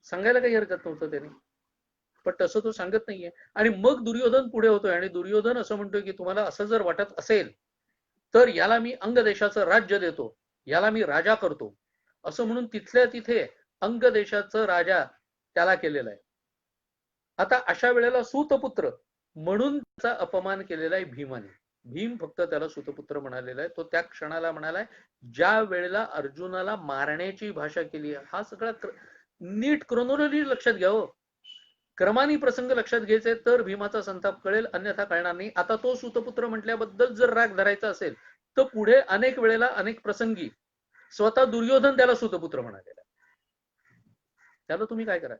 Speaker 1: सांगायला काही हरकत नव्हतं त्याने, पण तसं तो सांगत नाहीये. आणि मग दुर्योधन पुढे होतोय आणि दुर्योधन असं म्हणतोय की तुम्हाला असं जर वाटत असेल तर याला मी अंग देशाचं राज्य देतो, याला मी राजा करतो, असं म्हणून तिथल्या तिथे अंग देशाचं राजा त्याला केलेला आहे. आता अशा वेळेला सूतपुत्र म्हणून त्याचा अपमान केलेला आहे भीमाने. भीम फक्त त्याला सूतपुत्र म्हणालेला आहे. तो त्या क्षणाला म्हणालाय ज्या वेळेला अर्जुनाला मारण्याची भाषा केली आहे. हा सगळा नीट क्रोनॉलॉजी लक्षात घ्या हो. क्रमाने प्रसंग लक्षात घ्यायचे तर भीमाचा संताप कळेल, अन्यथा कळणार नाही. आता तो सूतपुत्र म्हटल्याबद्दल जर राग धरायचा असेल तर पुढे अनेक वेळेला अनेक प्रसंगी स्वतः दुर्योधन त्याला सूतपुत्र म्हणालेला. त्याला तुम्ही काय करा.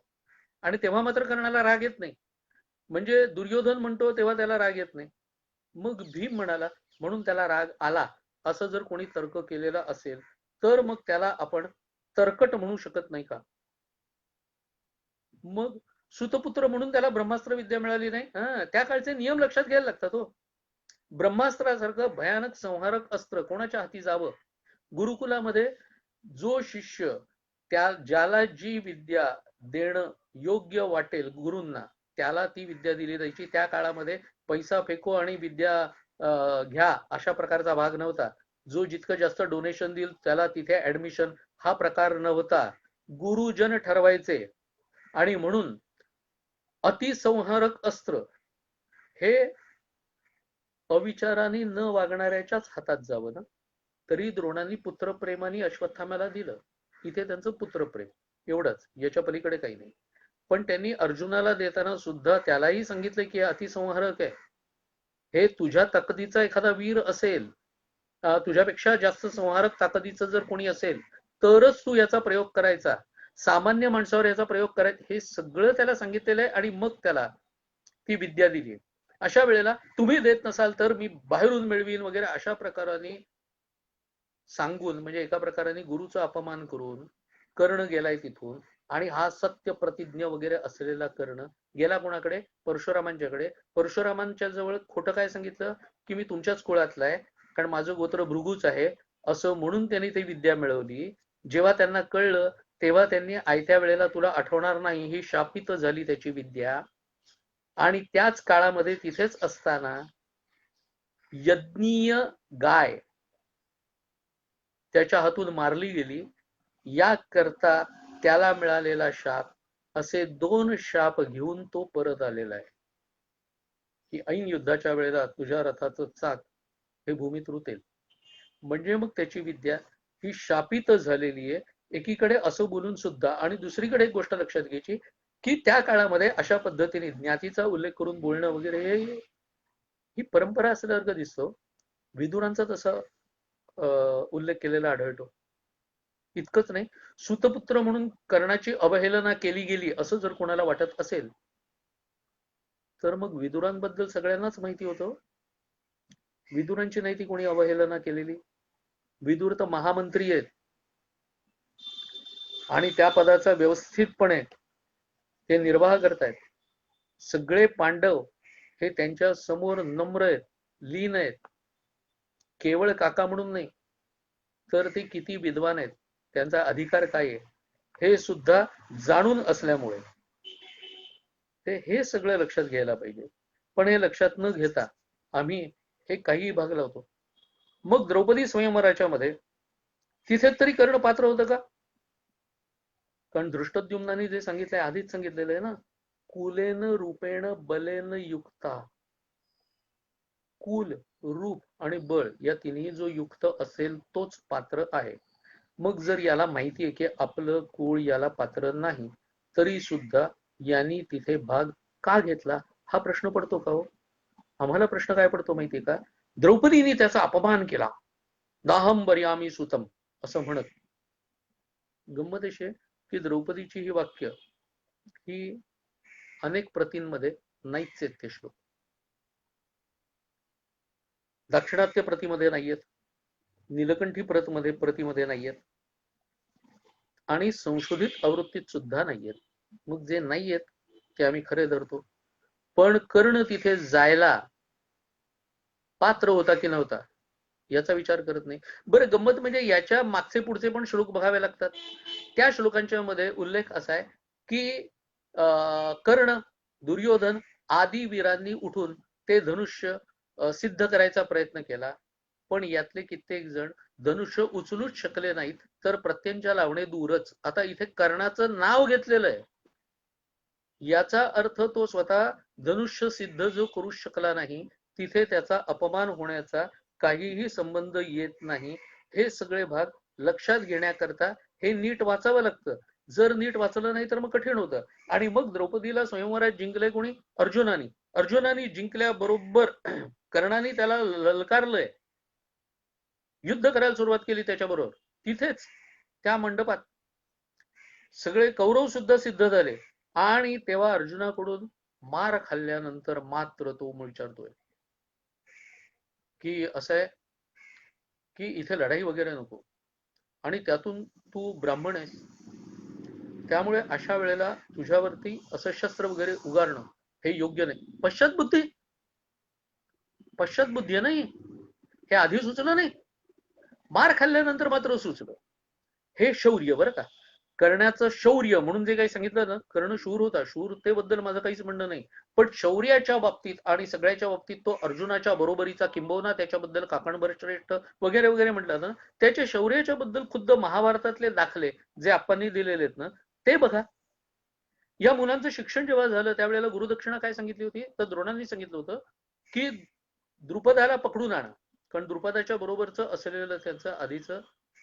Speaker 1: आणि तेव्हा मात्र कर्णाला राग येत नाही. म्हणजे दुर्योधन म्हणतो तेव्हा त्याला राग येत नाही. मग भीम म्हणाला म्हणून त्याला राग आला असं जर कोणी तर्क केलेला असेल तर मग त्याला आपण तर्कट म्हणू शकत नाही का? मग सुतपुत्र म्हणून त्याला ब्रह्मास्त्र विद्या मिळाली नाही. त्या काळचे नियम लक्षात घ्यायला लागतात हो. ब्रह्मास्त्रासारखं भयानक संहारक अस्त्र कोणाच्या हाती जावं. गुरुकुलामध्ये जो शिष्य ज्याला जी विद्या देणं योग्य वाटेल गुरूंना त्याला ती विद्या दिली जायची. त्या काळामध्ये पैसा फेको आणि विद्या घ्या अशा प्रकारचा भाग नव्हता. जो जितकं जास्त डोनेशन देईल त्याला तिथे ऍडमिशन हा प्रकार नव्हता. गुरुजन ठरवायचे. आणि म्हणून अतिसंहारक अस्त्र हे अविचाराने न वागणाऱ्याच्याच हातात जावं ना. तरी द्रोणांनी पुत्रप्रेमाने अश्वत्थाम्याला दिलं. इथे त्यांचं पुत्रप्रेम एवढंच, याच्या पलीकडे काही नाही. पण त्यांनी अर्जुनाला देताना सुद्धा त्यालाही सांगितलं की अतिसंहारक आहे. हे तुझ्या ताकदीचा एखादा वीर असेल, तुझ्यापेक्षा जास्त संहारक ताकदीचं जर कोणी असेल तरच तू याचा प्रयोग करायचा. सामान्य माणसावर याचा प्रयोग करायचा हे सगळं त्याला सांगितलेलं आहे. आणि मग त्याला ती विद्या दिली. अशा वेळेला तुम्ही देत नसाल तर मी बाहेरून मिळवीन वगैरे अशा प्रकाराने सांगून म्हणजे एका प्रकाराने गुरुचा अपमान करून कर्ण गेलाय तिथून. आणि हा सत्य प्रतिज्ञ वगैरे असलेला कर्ण गेला कोणाकडे? परशुरामांच्याकडे. परशुरामांच्या जवळ खोटं काय सांगितलं की मी तुमच्याच कुळातला आहे कारण माझं गोत्र भृगूच आहे असं म्हणून त्यांनी ती विद्या मिळवली. जेव्हा त्यांना कळलं तेव्हा त्यांनी आयत्या वेळेला तुला आठवणार नाही ही शापित झाली त्याची विद्या. आणि त्याच काळामध्ये तिथेच असताना यज्ञीय गाय त्याच्या हातून मारली गेली. या करता त्याला मिळालेला शाप असे 2 शाप घेऊन तो परत आलेला आहे की ऐन युद्धाच्या वेळेला तुझ्या रथाचं चाक हे भूमीत रुतेल. म्हणजे मग त्याची विद्या ही शापित झालेली आहे. एकीकडे असं बोलून सुद्धा. आणि दुसरीकडे एक गोष्ट लक्षात घ्यायची की त्या काळामध्ये अशा पद्धतीने ज्ञातीचा उल्लेख करून बोलणं वगैरे ही परंपरा असल्यासारखं दिसतो. विदुरांचा तसा उल्लेख केलेला आढळतो. इतकंच नाही, सूतपुत्र म्हणून कर्णाची अवहेलना केली गेली असं जर कोणाला वाटत असेल तर मग विदुरांबद्दल सगळ्यांनाच माहिती होतं. विदुरांची नाही ती कोणी अवहेलना केलेली. विदुर तर महामंत्री आहेत आणि त्या पदाचा व्यवस्थितपणे ते निर्वाह करतायत. सगळे पांडव हे त्यांच्या समोर नम्र आहेत, लीन आहेत. केवळ काका म्हणून नाही तर ते किती विद्वान आहेत, त्यांचा अधिकार काय आहे हे सुद्धा जाणून असल्यामुळे ते हे सगळं लक्षात घ्यायला पाहिजे. पण हे लक्षात न घेता आम्ही हे काही भाग लावतो. मग द्रौपदी स्वयंवराच्या मध्ये तिथे तरी कर्ण पात्र होतं का? कारण धृष्टद्युम्नाने जे सांगितलंय आधीच सांगितलेलं आहे ना, कुलेन रूपेण बलेन युक्ता. कुल, रूप आणि बळ या तिन्ही जो युक्त असेल तोच पात्र आहे. मग जर याला माहिती आहे की आपलं कुळ याला पात्र नाही, तरी सुद्धा यांनी तिथे भाग का घेतला हा प्रश्न पडतो का हो? आम्हाला प्रश्न काय पडतो माहितीये का? द्रौपदीने त्याचा अपमान केला, नाहम बर्यामी सुतम असं म्हणत. गंमत अशी आहे की द्रौपदीची ही वाक्य ही अनेक प्रतींमध्ये नाहीच आहेत ते श्लोक. दाक्षिणात्य प्रतीमध्ये नाहीयेत, नीलकंठी प्रतीमध्ये नाहीयेत आणि संशोधित आवृत्तीत सुद्धा नाहीयेत. मग जे नाहीयेत ते आम्ही खरे धरतो, पण कर्ण तिथे जायला पात्र होता की नव्हता याचा विचार करत नाही. बरं, गंमत म्हणजे याच्या मागचे पुढचे पण श्लोक बघावे लागतात. त्या श्लोकांच्या मध्ये उल्लेख असा आहे की कर्ण, दुर्योधन आदी वीरांनी उठून ते धनुष्य सिद्ध करायचा प्रयत्न केला, पण यातले कित्येक जण धनुष्य उचलूच शकले नाहीत, तर प्रत्यंच्या लावणे दूरच. आता इथे कर्णाचं नाव घेतलेलं आहे, याचा अर्थ तो स्वतः धनुष्य सिद्ध जो करू शकला नाही, तिथे त्याचा अपमान होण्याचा काहीही संबंध येत नाही. हे सगळे भाग लक्षात घेण्याकरता हे नीट वाचावं लागतं. जर नीट वाचलं नाही तर मग कठीण होतं. आणि मग द्रौपदीला स्वयंवरात जिंकले कोणी? अर्जुनानी. अर्जुनानी जिंकल्याबरोबर कर्णाने त्याला ललकारलंय, युद्ध करायला सुरुवात केली त्याच्याबरोबर. तिथेच त्या मंडपात सगळे कौरव सुद्धा सिद्ध झाले आणि तेव्हा अर्जुनाकडून मार खाल्ल्यानंतर मात्र तो विचारतोय की असं आहे की इथे लढाई वगैरे नको, आणि त्यातून तू ब्राह्मण आहेस, त्यामुळे अशा वेळेला तुझ्यावरती असं शस्त्र वगैरे उगारणं हे योग्य नाही. पश्चातबुद्धी आहे नाही, हे आधी सुचलं नाही, मार खाल्ल्यानंतर मात्र सुचलं. हे शौर्य बरं का, करण्याचं शौर्य म्हणून जे काही सांगितलं ना, कर्ण शूर होता, शूरतेबद्दल माझं काहीच म्हणणं नाही, पण शौर्याच्या बाबतीत आणि सगळ्याच्या बाबतीत तो अर्जुनाच्या बरोबरीचा, किंबहुना त्याच्याबद्दल काकणभर श्रेष्ठ वगैरे वगैरे म्हटलं ना, त्याच्या शौर्याच्या बद्दल खुद्द महाभारतातले दाखले जे आपणही दिलेले आहेत ना, ते बघा. या मुलांचं शिक्षण जेव्हा झालं त्यावेळेला गुरुदक्षिणा काय सांगितली होती? तर द्रोणांनी सांगितलं होतं की द्रुपदाला पकडून आणा, कारण द्रुपदाच्या बरोबरचं असलेलं त्यांचं आधीचं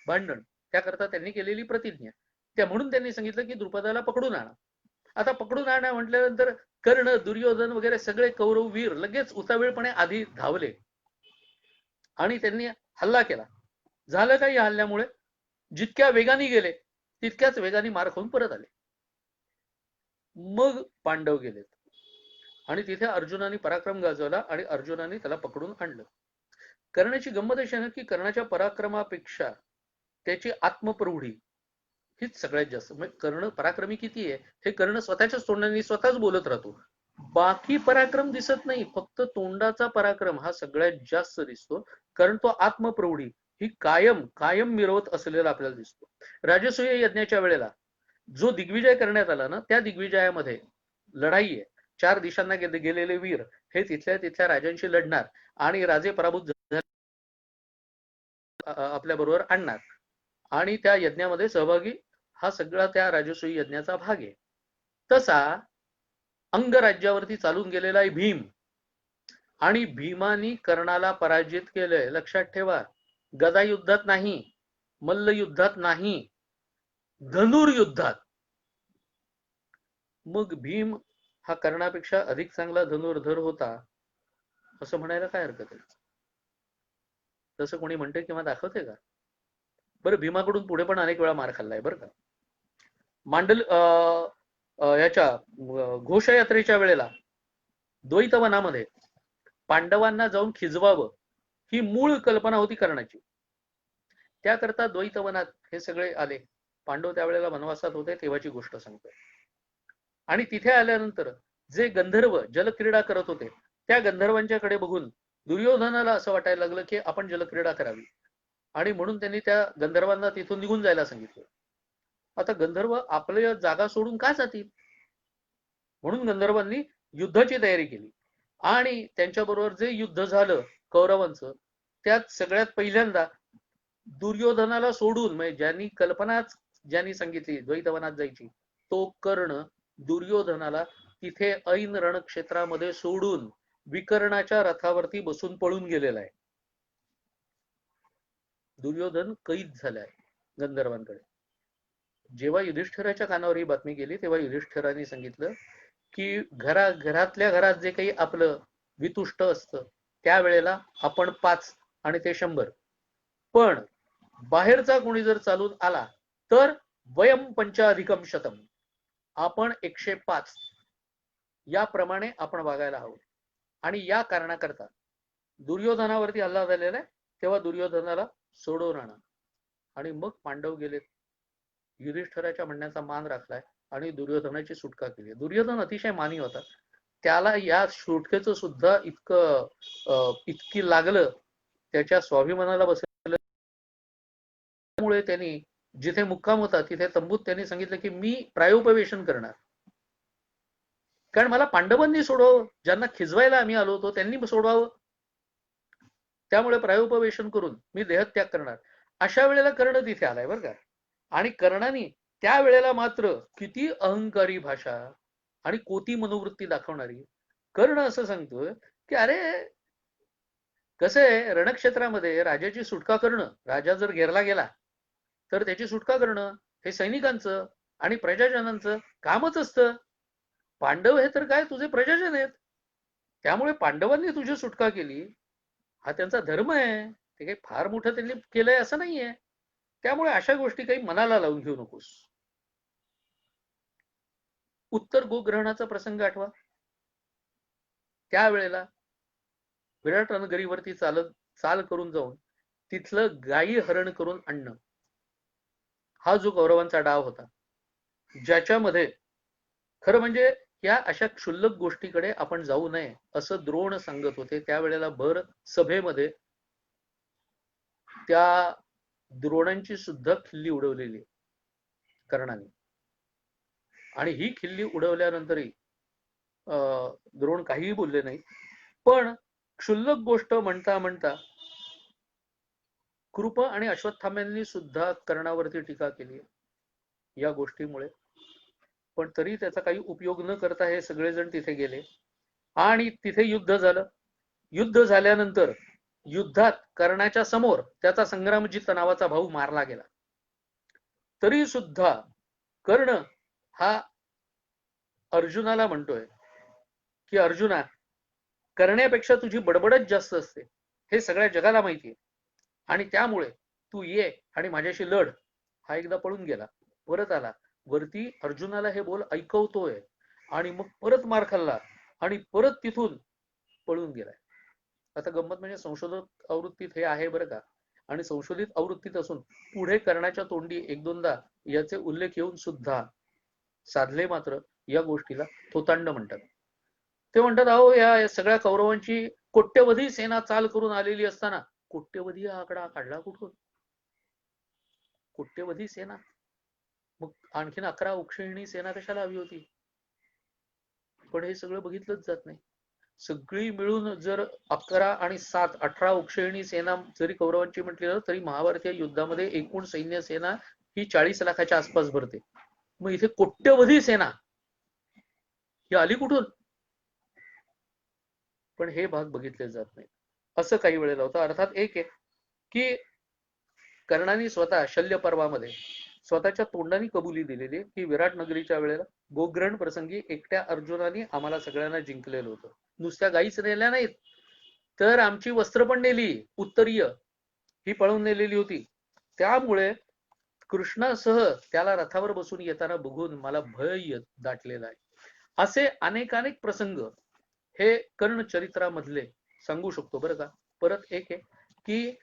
Speaker 1: भांडण, त्याकरता त्यांनी केलेली प्रतिज्ञा, त्या म्हणून त्यांनी सांगितलं की द्रुपदाला पकडून आणा. आता पकडून आणा म्हटल्यानंतर कर्ण, दुर्योधन वगैरे सगळे कौरव वीर लगेच उतावीळपणे आधी धावले आणि त्यांनी हल्ला केला. झालं का या हल्ल्यामुळे? जितक्या वेगाने गेले तितक्याच वेगाने मार खाऊन परत आले. मग पांडव गेलेत आणि तिथे अर्जुनाने पराक्रम गाजवला आणि अर्जुनाने त्याला पकडून आणलं. कर्णाची गंमत अशी आहे ना की कर्णाच्या पराक्रमापेक्षा त्याची आत्मप्रौढी हीच सगळ्यात जास्त. म्हणजे कर्ण पराक्रमी किती आहे हे कर्ण स्वतःच्याच तोंडाने स्वतःच बोलत राहतो. बाकी पराक्रम दिसत नाही, फक्त तोंडाचा पराक्रम हा सगळ्यात जास्त दिसतो, कारण तो आत्मप्रौढी ही कायम कायम मिरवत असलेला आपल्याला दिसतो. राजसूय यज्ञाच्या वेळेला जो दिग्विजय करण्यात आला ना, त्या दिग्विजयामध्ये लढाई आहे, 4 दिशांना गेलेले वीर हे तिथल्या तिथल्या राजांशी लढणार आणि राजे पराभूत आपल्या बरोबर आणणार आणि त्या यज्ञामध्ये सहभागी, हा सगळा त्या राजसूय यज्ञाचा भाग आहे. तसा अंगराज्यावरती चालून गेलेला आहे भीम, आणि भीमानी कर्णाला पराजित केलंय. लक्षात ठेवा, गदा युद्धात नाही, मल्ल युद्धात नाही, धनुर्युद्धात. मग भीम हा कर्णापेक्षा अधिक चांगला धनुर्धर होता असं म्हणायला काय हरकत आहे? तसं कोणी म्हणते किंवा दाखवते का? बरं, भीमाकडून पुढे पण अनेक वेळा मार खाल्लाय बरं का. मांडल याच्या घोषयात्रेच्या वेळेला द्वैतवनामध्ये पांडवांना जाऊन खिजवावं ही मूळ कल्पना होती कर्णाची. त्याकरता द्वैतवनात हे सगळे आले. पांडव त्यावेळेला वनवासात होते तेव्हाची गोष्ट सांगतोय. आणि तिथे आल्यानंतर जे गंधर्व जलक्रीडा करत होते त्या गंधर्वांच्याकडे बघून दुर्योधनाला असं वाटायला लागलं की आपण जलक्रीडा करावी, आणि म्हणून त्यांनी त्या गंधर्वांना तिथून निघून जायला सांगितलं. आता गंधर्व आपल्या जागा सोडून का जातील? म्हणून गंधर्वांनी युद्धाची तयारी केली आणि त्यांच्याबरोबर जे युद्ध झालं कौरवांचं, त्यात सगळ्यात पहिल्यांदा दुर्योधनाला सोडून, म्हणजे ज्यांनी सांगितली द्वैतवनात जायची, तो कर्ण दुर्योधनाला तिथे ऐन रणक्षेत्रामध्ये सोडून विकर्णाच्या रथावरती बसून पळून गेलेला आहे. दुर्योधन कैद झालाय. गंधर्वांकडे. जेव्हा युधिष्ठिराच्या कानावर ही बातमी गेली तेव्हा युधिष्ठिराने सांगितलं की घरातल्या घरात जे काही आपलं वितुष्ट असतं त्यावेळेला आपण 5 आणि ते 100, पण बाहेरचा कोणी जर चालून आला तर वयम पंचाधिकम शतम, आपण 105 याप्रमाणे आपण वागायला हवं. आणि या कारणाकरता दुर्योधनावरती हल्ला झालेला आहे तेव्हा दुर्योधनाला सोडवून आणा. आणि मग पांडव गेलेत. युधिष्ठिराच्या म्हणण्याचा मान राखलाय आणि दुर्योधनाची सुटका केली. दुर्योधन अतिशय मानी होता. त्याला या सुटकेचं सुद्धा इतकी लागलं, त्याच्या स्वाभिमानाला बसलं. त्यामुळे त्यांनी जिथे मुक्काम होता तिथे तंबूत त्यांनी सांगितलं की मी प्रायोपवेशन करणार, कारण मला पांडवांनी सोडवावं, ज्यांना खिजवायला आम्ही आलो होतो त्यांनी सोडवावं, त्यामुळे प्रायोपवेशन करून मी देहत्याग करणार. अशा वेळेला कर्ण तिथे आलाय बरं का. आणि कर्णाने त्यावेळेला मात्र किती अहंकारी भाषा आणि कोती मनोवृत्ती दाखवणारी. कर्ण असं सांगतोय की अरे कसं आहे, रणक्षेत्रामध्ये राजाची सुटका करणं, राजा जर घेरला गेला तर त्याची सुटका करणं हे सैनिकांचं आणि प्रजाजनांचं कामच असतं. पांडव हे तर काय तुझे प्रजाजन आहेत, त्यामुळे पांडवांनी तुझी सुटका केली हा त्यांचा धर्म आहे, ते काही फार मोठं त्यांनी केलंय असं नाहीये. त्यामुळे अशा गोष्टी काही मनाला लावून घेऊ नकोस. उत्तर गोग्रहणाचा प्रसंग आठवा. त्यावेळेला विराट रणगरीवरती चाल करून जाऊन तिथलं गायी हरण करून आणणं हा जो कौरवांचा डाव होता, ज्याच्यामध्ये खरं म्हणजे या अशा क्षुल्लक गोष्टीकडे आपण जाऊ नये असं द्रोण सांगत होते. त्यावेळेला भर सभेमध्ये त्या द्रोणांची सुद्धा खिल्ली उडवलेली कर्णाने. आणि ही खिल्ली उडवल्यानंतरही द्रोण काहीही बोलले नाही. पण क्षुल्लक गोष्ट म्हणता म्हणता कृप आणि अश्वत्थाम्यांनी सुद्धा कर्णावरती टीका केली या गोष्टीमुळे. पण तरी त्याचा काही उपयोग न करता हे सगळेजण तिथे गेले आणि तिथे युद्ध झालं. युद्ध झाल्यानंतर युद्धात कर्णाच्या समोर त्याचा संग्रामजित नावाचा भाऊ मारला गेला. तरी सुद्धा कर्ण हा अर्जुनाला म्हणतोय की अर्जुना, करण्यापेक्षा तुझी बडबडच जास्त असते हे सगळ्या जगाला माहितीये, आणि त्यामुळे तू ये आणि माझ्याशी लढ. हा एकदा पळून गेला, परत आला वरती, अर्जुनाला हे बोल ऐकवतोय आणि मग परत मार खाल्ला आणि परत तिथून पळून गेलाय. आता गंमत म्हणजे संशोधक आवृत्तीत हे आहे बरं का, आणि संशोधित आवृत्तीत असून पुढे कर्णाच्या तोंडी 1-2दा याचे उल्लेख येऊन सुद्धा साधले मात्र या गोष्टीला थोतांड म्हणतात. ते म्हणतात अहो या सगळ्या कौरवांची कोट्यवधी सेना चाल करून आलेली असताना कोट्यवधी हा आकडा काढला कुठून? कोट्यवधी सेना, मग आणखीन 11 उक्षयणी सेना कशाला हवी होती? पण हे सगळं बघितलंच जात नाही. सगळी मिळून जर 11 आणि 7 18 उक्षयणी सेना जरी कौरवांची म्हटली तरी महाभारतीय युद्धामध्ये एकूण सैन्य सेना ही 40 लाखाच्या आसपास भरते. मग इथे कोट्यवधी सेना ही आली कुठून? पण हे भाग बघितले जात नाही. असं काही वेळेला होतं. अर्थात एक आहे की कर्णाने स्वतः शल्य पर्वामध्ये स्वतःच्या तोंडाने कबुली दिलेली की विराट नगरीच्या वेळेला गोग्रहण प्रसंगी एकट्या अर्जुनाने आम्हाला सगळ्यांना जिंकलेलं होतं. नुसत्या गाईच नेल्या नाहीत तर आमची वस्त्र पण नेली, उत्तरीय ही पळून नेलेली होती. त्यामुळे कृष्णासह त्याला रथावर बसून येताना बघून मला भय दाटलेला आहे. असे अनेकानेक प्रसंग हे कर्ण चरित्रामधले सांगू शकतो बरं का. परत एक आहे की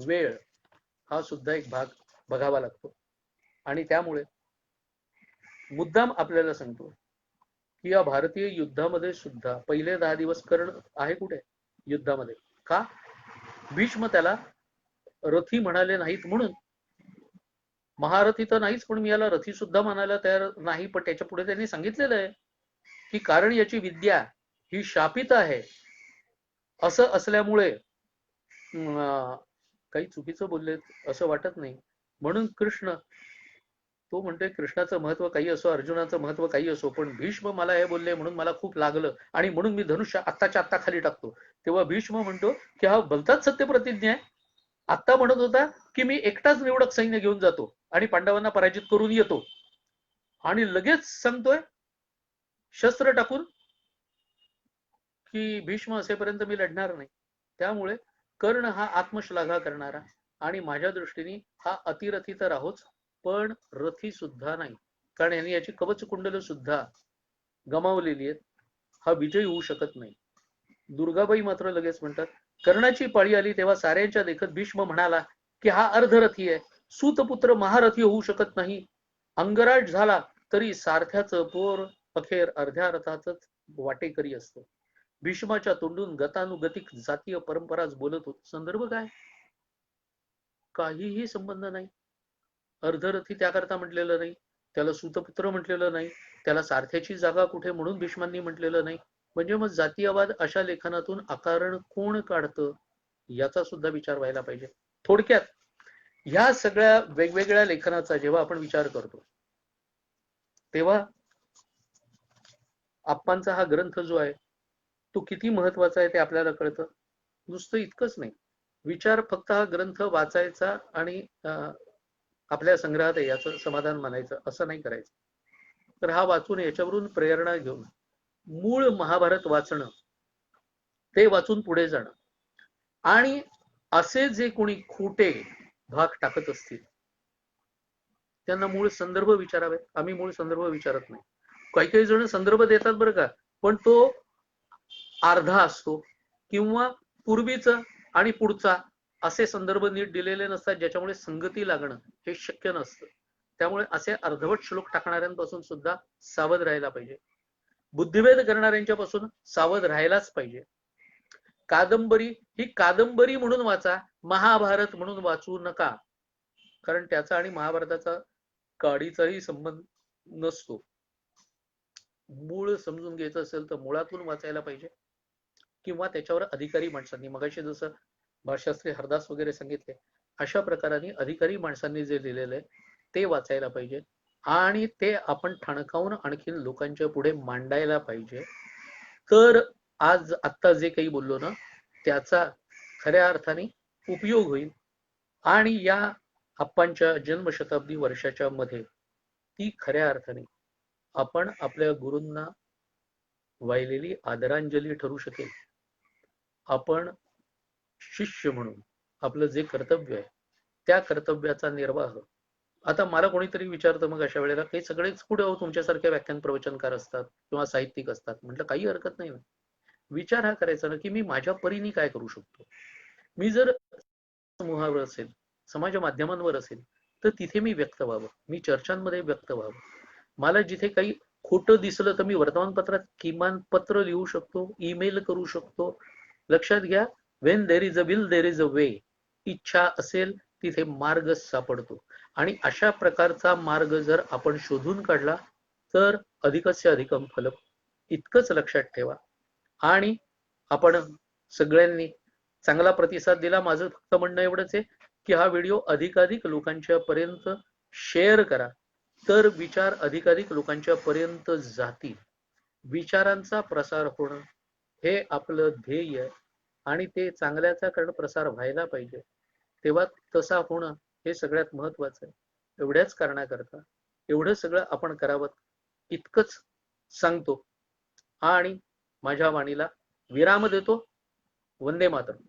Speaker 1: वेळ हा सुद्धा एक भाग बघावा लागतो, आणि त्यामुळे मुद्दाम आपल्याला सांगतो की या भारतीय युद्धामध्ये सुद्धा पहिले 10 दिवस कर्ण आहे कुठे युद्धामध्ये? का? भीष्म त्याला रथी म्हणाले नाहीत म्हणून. महारथी तर नाहीच पण मी याला रथी सुद्धा म्हणायला तयार नाही. पण त्याच्या पुढे त्यांनी सांगितलेलं आहे की कारण याची विद्या ही शापित आहे. असं असल्यामुळे काही चुकीचं बोलले असं वाटत नाही. म्हणून कृष्ण तो म्हणतोय कृष्णाचं महत्व काही असो, अर्जुनाचं महत्व काही असो, पण भीष्म मला हे बोलले म्हणून मला खूप लागलं आणि म्हणून मी धनुष्य आत्ताच्या आत्ता खाली टाकतो. तेव्हा भीष्म म्हणतो की हा भलताच सत्य प्रतिज्ञा आहे. आता म्हणत होता की मी एकटाच निवडक सैन्य घेऊन जातो आणि पांडवांना पराजित करून येतो, आणि लगेच सांगतोय शस्त्र टाकून की भीष्म असेपर्यंत मी लढणार नाही. त्यामुळे कर्ण हा आत्मश्लाघा करणारा आणि माझ्या दृष्टीने हा अतिरथी तर आहोच, पण रथी सुद्धा नाही, कारण यांनी याची कवच कुंडल सुद्धा गमावलेली आहेत. हा विजय होऊ शकत नाही. दुर्गाबाई मात्र लगेच म्हणतात, कर्णाची पाळी आली तेव्हा साऱ्यांच्या देखत भीष्म म्हणाला की हा अर्धरथी आहे, सूतपुत्र महारथी होऊ शकत नाही. अंगराज झाला तरी सारथ्याचं पोर अखेर अर्ध्या रथाचंच वाटेकरी असतं. भीष्माच्या तोंडून गतानुगतिक जातीय परंपराच बोलत होत. संदर्भ काय? काहीही संबंध नाही. अर्धरथी त्याकरता म्हटलेलं नाही, त्याला सूतपुत्र म्हटलेलं नाही, त्याला सारथ्याची जागा कुठे म्हणून भीष्मांनी म्हटलेलं नाही. म्हणजे मग जातीयवाद अशा लेखनातून आकारण कोण काढतं, याचा सुद्धा विचार व्हायला पाहिजे. थोडक्यात ह्या सगळ्या वेगवेगळ्या लेखनाचा जेव्हा आपण विचार करतो तेव्हा आप्पांचा हा ग्रंथ जो आहे तो किती महत्वाचा आहे ते आपल्याला कळतं. नुसतं इतकंच नाही, विचार फक्त हा ग्रंथ वाचायचा आणि आपल्या संग्रहात आहे याचं समाधान मानायचं असं नाही करायचं. तर हा वाचून याच्यावरून प्रेरणा घेऊन मूळ महाभारत वाचणं, ते वाचून पुढे जाणं, आणि असे जे कोणी खोटे भाग टाकत असतील त्यांना मूळ संदर्भ विचारावे. आम्ही मूळ संदर्भ विचारत नाही. काही काही जण संदर्भ देतात बरं का, पण तो अर्धा असतो किंवा पूर्वीचा आणि पुढचा असे संदर्भ नीट दिलेले नसतात, ज्याच्यामुळे संगती लागणं हे शक्य नसतं. त्यामुळे असे अर्धवट श्लोक टाकणाऱ्यांपासून सुद्धा सावध राहायला पाहिजे. बुद्धिभेद करणाऱ्यांच्या पासून सावध राहायलाच पाहिजे. कादंबरी ही कादंबरी म्हणून वाचा, महाभारत म्हणून वाचू नका, कारण त्याचा आणि महाभारताचा काडीचाही संबंध नसतो. मूळ समजून घ्यायचं असेल तर मुळातून वाचायला पाहिजे, किंवा त्याच्यावर अधिकारी माणसांनी, मगाशी जसं भाषाश्री हरदास वगैरे सांगितले, अशा प्रकाराने अधिकारी माणसांनी जे लिहिलेलं आहे ते वाचायला पाहिजे, आणि ते आपण ठणकावून आणखीन लोकांच्या पुढे मांडायला पाहिजे. तर आज आत्ता जे काही बोललो ना त्याचा खऱ्या अर्थाने उपयोग होईल, आणि या आप्पांच्या जन्मशताब्दी वर्षाच्या मध्ये ती खऱ्या अर्थाने आपण आपल्या गुरूंना वाहिलेली आदरांजली ठरू शकेल. आपण शिष्य म्हणून आपलं जे कर्तव्य आहे त्या कर्तव्याचा निर्वाह. आता मला कोणीतरी विचारतं मग अशा वेळेला, काही सगळेच कुठे हो तुमच्यासारख्या व्याख्यान प्रवचनकार असतात किंवा साहित्यिक असतात. म्हटलं काही हरकत नाही. विचार हा करायचा ना की मी माझ्या परीने काय करू शकतो. मी जर समूहावर असेल, समाज माध्यमांवर असेल, तर तिथे मी व्यक्त व्हावं, मी चर्चांमध्ये व्यक्त व्हावं. मला जिथे काही खोटं दिसलं तर मी वर्तमानपत्रात किमान पत्र लिहू शकतो, ईमेल करू शकतो. लक्षात घ्या, when there is a will there is a way. इच्छा असेल तिथे मार्ग सापडतो, आणि अशा प्रकारचा मार्ग जर आपण शोधून काढला तर अधिकस्य अधिकम फलम, इतकंच लक्षात ठेवा. आणि आपण सगळ्यांनी चांगला प्रतिसाद दिला. माझं फक्त म्हणणं एवढंच आहे की हा व्हिडिओ अधिकाधिक लोकांच्या पर्यंत शेअर करा, तर विचार अधिकाधिक लोकांच्या पर्यंत जातील. विचारांचा प्रसार होणं हे आपलं ध्येय आहे, आणि ते चांगल्याचा कारण प्रसार व्हायला पाहिजे. तेव्हा तसा होणं हे सगळ्यात महत्वाचं आहे. एवढ्याच कारणाकरता एवढं सगळं आपण करावं इतकंच सांगतो, आणि माझ्या वाणीला विराम देतो. वंदे मातरम.